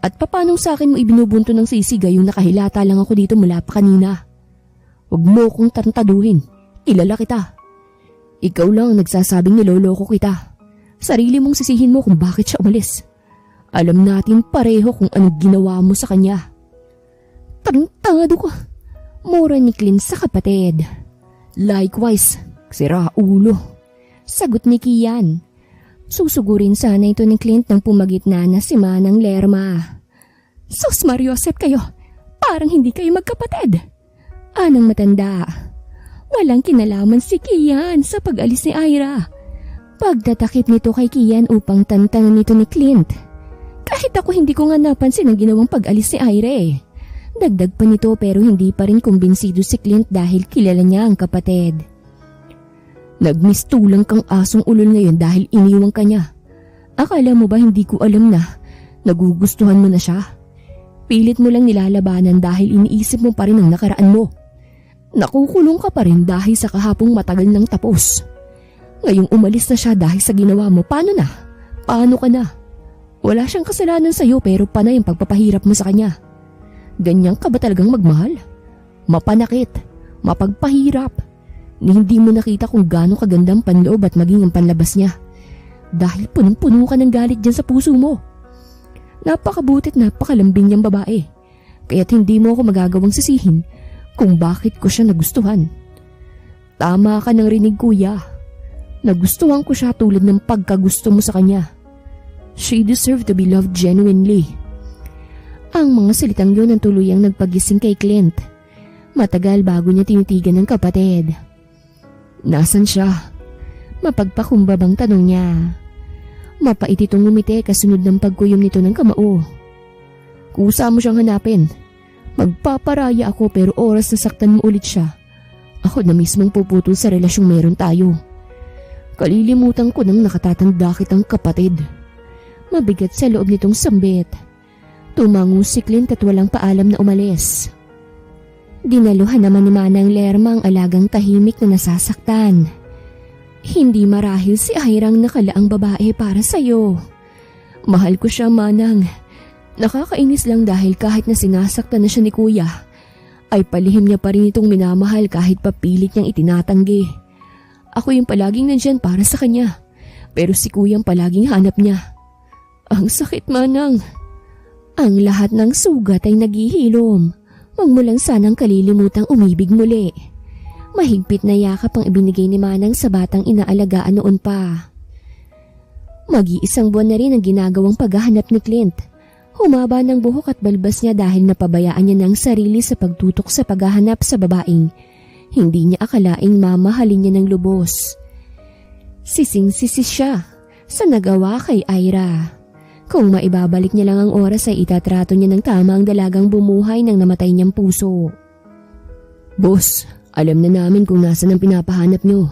At papanong sa akin mo ibinubunto ng sisiga yung nakahilata lang ako dito mula pa kanina? Huwag mo kong tantaduhin. Kilala kita. Ikaw lang ang nagsasabing niloloko kita. Sarili mong sisihin mo kung bakit siya umalis. Alam natin pareho kung anong ginawa mo sa kanya. Tarantado ko. Mura ni Clint sa kapatid. Likewise, sira ulo. Sagot ni Kian. Susugurin sana ito ni Clint nang pumagitna na si Manang Lerma. Sus Mariosep kayo, parang hindi kayo magkapatid. Anang matanda. Walang kinalaman si Kian sa pag-alis ni Ira. Pagtatakip nito kay Kian upang tantanan nito ni Clint. Kahit ako hindi ko nga napansin ang ginawang pag-alis ni Ira eh. Dagdag pa nito pero hindi pa rin kumbinsido si Clint dahil kilala niya ang kapatid. Nagmistulang kang asong ulol ngayon dahil iniwang ka niya. Akala mo ba hindi ko alam na nagugustuhan mo na siya? Pilit mo lang nilalabanan dahil iniisip mo pa rin ang nakaraan mo. Nakukulong ka pa rin dahil sa kahapong matagal nang tapos. Ngayong umalis na siya dahil sa ginawa mo, paano na? Paano ka na? Wala siyang kasalanan sa'yo pero panay ang pagpapahirap mo sa kanya. Ganyan ka ba talagang magmahal? Mapanakit, mapagpahirap. Ni hindi mo nakita kung gaano kagandang panloob at maging ang panlabas niya. Dahil punong-puno ka ng galit dyan sa puso mo. Napakabutit napakalambing niyang babae. Kaya't hindi mo ako magagawang sisihin kung bakit ko siya nagustuhan. Tama ka ng rinig kuya. Nagustuhan ko siya tulad ng pagkagusto mo sa kanya. She deserved to be loved genuinely. Ang mga salitang yun ang tuluyang nagpagising kay Clint. Matagal bago niya tinitigan ng kapatid. Nasaan siya? Mapagpakumbabang tanong niya. Mapait itong ngumiti kasunod ng pagkuyom nito ng kamao. Kusa mo siyang hanapin. Magpaparaya ako pero oras na saktan mo ulit siya. Ako na mismong puputol sa relasyong meron tayo. Kalilimutan ko nang nakatatanda kitang kapatid. Mabigat sa loob nitong sambit. Tumango si Clint at walang paalam na umalis. Dinaluhan naman ni Manang Lerma ang alagang tahimik na nasasaktan. Hindi marahil si Airang nakalaang babae para sa'yo. Mahal ko siya, Manang. Nakakainis lang dahil kahit na sinasaktan na siya ni Kuya, ay palihim niya pa rin itong minamahal kahit papilit niyang itinatanggi. Ako yung palaging nandyan para sa kanya, pero si Kuyang palaging hanap niya. Ang sakit, Manang. Ang lahat ng sugat ay naghihilom. Huwag mo lang sanang kalilimutang umibig muli. Mahigpit na yakap ang ibinigay ni Manang sa batang inaalagaan noon pa. Mag-iisang buwan na rin ang ginagawang paghahanap ni Clint. Humaba ng buhok at balbas niya dahil napabayaan niya ng sarili sa pagtutok sa paghahanap sa babaeng hindi niya akalaing mamahalin niya ng lubos. Sising-sisi siya sa nagawa kay Ira. Kung maibabalik niya lang ang oras ay itatrato niya ng tama ang dalagang bumuhay ng namatay niyang puso. Boss, alam na namin kung nasan ang pinapahanap niyo.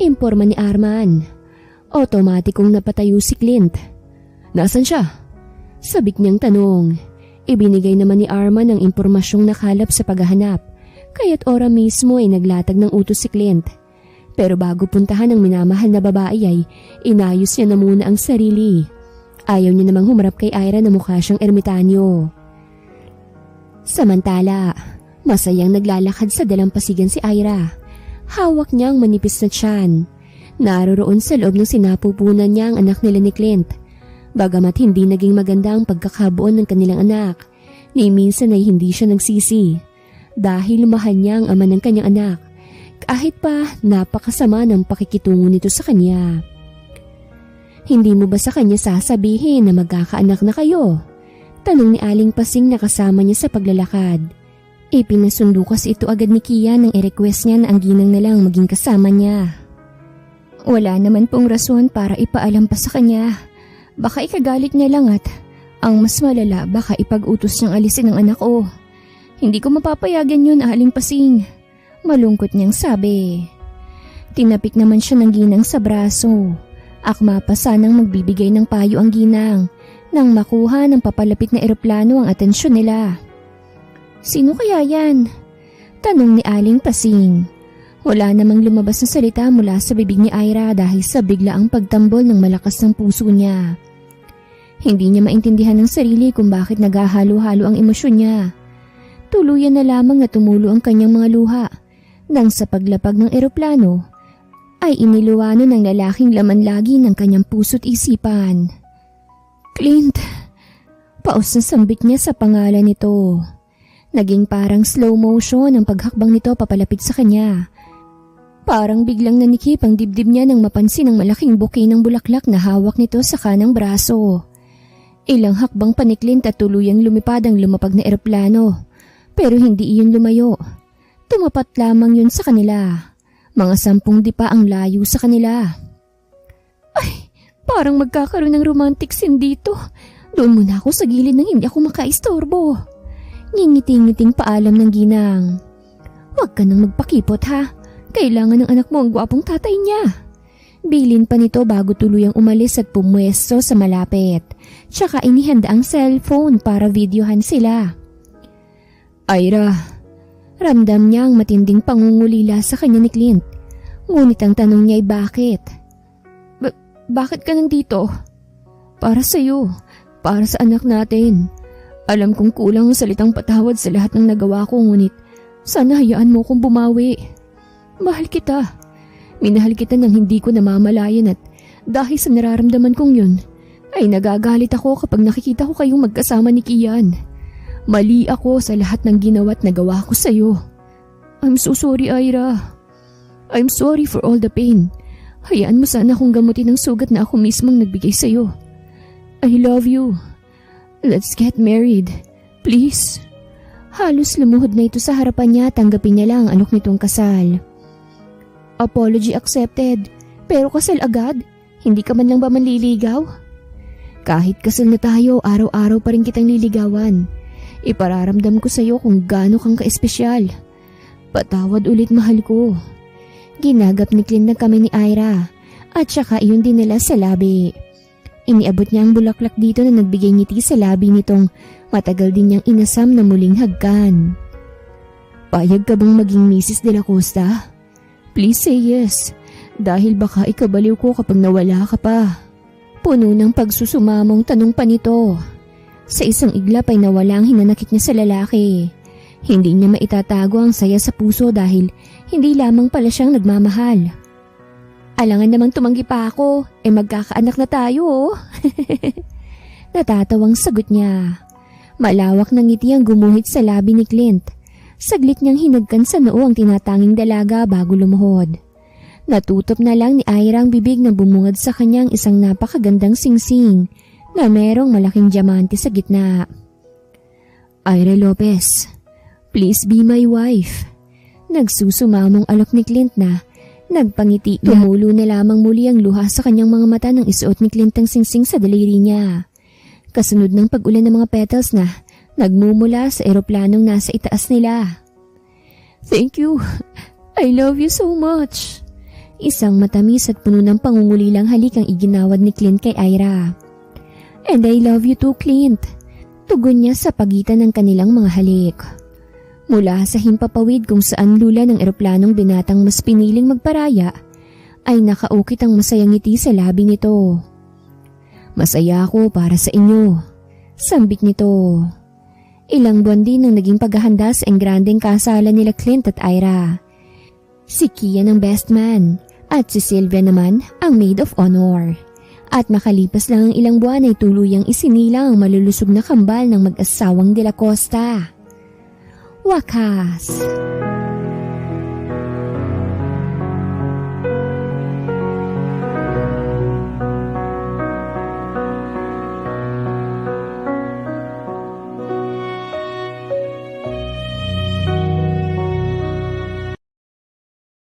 Imporma ni Arman. Otomatikong napatayo si Clint. Nasaan siya? Sabik niyang tanong. Ibinigay naman ni Arman ang impormasyong nakalap sa paghahanap, kaya't ora mismo ay naglatag ng utos si Clint. Pero bago puntahan ang minamahal na babae ay inayos niya na muna ang sarili. Ayaw niya namang humarap kay Ira na mukha siyang ermitanyo. Samantala, masayang naglalakad sa dalampasigan si Ira. Hawak niya ang manipis na tiyan. Naroroon sa loob ng sinapupunan niya ang anak nila ni Clint. Bagamat hindi naging maganda ang pagkakabuo ng kanilang anak, ni minsan ay hindi siya nagsisi. Dahil mahal niya ang ama ng kanyang anak, kahit pa napakasama ng pakikitungo nito sa kanya. Hindi mo ba sa kanya sasabihin na magkakaanak na kayo? Tanong ni Aling Pasing na kasama niya sa paglalakad. Ipinasundo kasi ito agad ni Kian nang i-request niya na ang ginang na lang maging kasama niya. Wala naman pong rason para ipaalam pa sa kanya. Baka ikagalit niya lang at ang mas malala baka ipag-utos niyang alisin ang anak ko. Hindi ko mapapayagan yun, Aling Pasing. Malungkot niyang sabi. Tinapik naman siya ng ginang sa braso. Akma pa sanang magbibigay ng payo ang ginang nang makuha ng papalapit na eroplano ang atensyon nila. Sino kaya yan? Tanong ni Aling Pasing. Wala namang lumabas na salita mula sa bibig ni Ira dahil sa biglaang pagtambol ng malakas ng puso niya. Hindi niya maintindihan ng sarili kung bakit naghahalo-halo ang emosyon niya. Tuluyan na lamang na tumulo ang kanyang mga luha nang sa paglapag ng eroplano ay iniluwano ng lalaking laman lagi ng kanyang puso't isipan. Clint! Paus na sambit niya sa pangalan nito. Naging parang slow motion ang paghakbang nito papalapit sa kanya. Parang biglang nanikip ang dibdib niya nang mapansin ang malaking bouquet ng bulaklak na hawak nito sa kanang braso. Ilang hakbang pa ni Clint at tuluyang lumipad ang lumapag na eroplano. Pero hindi iyon lumayo. Tumapat lamang yun sa kanila. Mga 10 dipa ang layo sa kanila. Ay, parang magkakaroon ng romantic scene dito. Doon muna ako sa gilid nang hindi ako makaistorbo. Ngingiti-ngiting paalam ng ginang. Huwag ka nang magpakipot ha. Kailangan ng anak mo ang gwapong tatay niya. Bilin pa nito bago tuluyang umalis at pumwesto sa malapit. Tsaka inihanda ang cellphone para videohan sila. Ira, ramdam niya ang matinding pangungulila sa kanya ni Clint. Ngunit ang tanong niya ay bakit? Bakit ka nandito? Para sa'yo, para sa anak natin. Alam kong kulang ang salitang patawad sa lahat ng nagawa ko, ngunit sana hayaan mo kong bumawi. Mahal kita. Minahal kita nang hindi ko namamalayan at dahil sa nararamdaman kong yun, ay nagagalit ako kapag nakikita ko kayong magkasama ni Kian. Mali ako sa lahat ng ginawa't nagawa ko sa'yo. I'm so sorry, Ira. I'm sorry for all the pain. Hayaan mo sana akong gamutin ang sugat na ako mismong nagbigay sa'yo. I love you. Let's get married. Please. Halos lumuhod na ito sa harapan niya, tanggapin niya lang ang alok nitong kasal. Apology accepted. Pero kasal agad? Hindi ka man lang ba manliligaw? Kahit kasal na tayo, araw-araw pa rin kitang liligawan. Ipararamdam ko sa'yo kung gaano kang ka-espesyal. Patawad ulit, mahal ko. Ginagap ni Clint na kami ni Ira at saka iyon din nila sa labi. Iniabot niya ang bulaklak dito na nagbigay ngiti sa labi nitong matagal din niyang inasam na muling hagkan. Payag ka bang maging Mrs. De La Costa? Please say yes, dahil baka ikabaliw ko kapag nawala ka pa. Puno ng pagsusumamong tanong pa nito. Sa isang iglap ay nawala ang hinanakit niya sa lalaki. Hindi niya maitatago ang saya sa puso dahil hindi lamang pala siyang nagmamahal. Alangan namang tumanggi pa ako, magkakaanak na tayo oh. Natatawang sagot niya. Malawak ng ngiti ang gumuhit sa labi ni Clint. Saglit niyang hinagkan sa noo ang tinatanging dalaga bago lumuhod. Natutop na lang ni Ira ang bibig na bumungad sa kanyang isang napakagandang singsing na merong malaking diamante sa gitna. Ira Lopez, please be my wife. Nagsusumamong alok ni Clint na nagpangiti. Tumulo na lamang muli ang luha sa kanyang mga mata nang isuot ni Clint ang singsing sa daliri niya. Kasunod ng pag-ulan ng mga petals na nagmumula sa eroplanong nasa itaas nila. Thank you. I love you so much. Isang matamis at puno ng pangungulilang halik ang iginawad ni Clint kay Ira. And I love you too, Clint. Tugon niya sa pagitan ng kanilang mga halik. Mula sa himpapawid kung saan lula ng eroplanong binatang mas piniling magparaya, ay nakaukit ang masayang ngiti sa labi nito. Masaya ako para sa inyo, sambit nito. Ilang buwan din ang naging paghahanda sa engrandeng kasalan nila Clint at Ira. Si Kian ang best man at si Sylvia naman ang maid of honor. At makalipas lang ang ilang buwan ay tuluyang isinilang ang malulusog na kambal ng mag-asawang De La Costa. Wakas!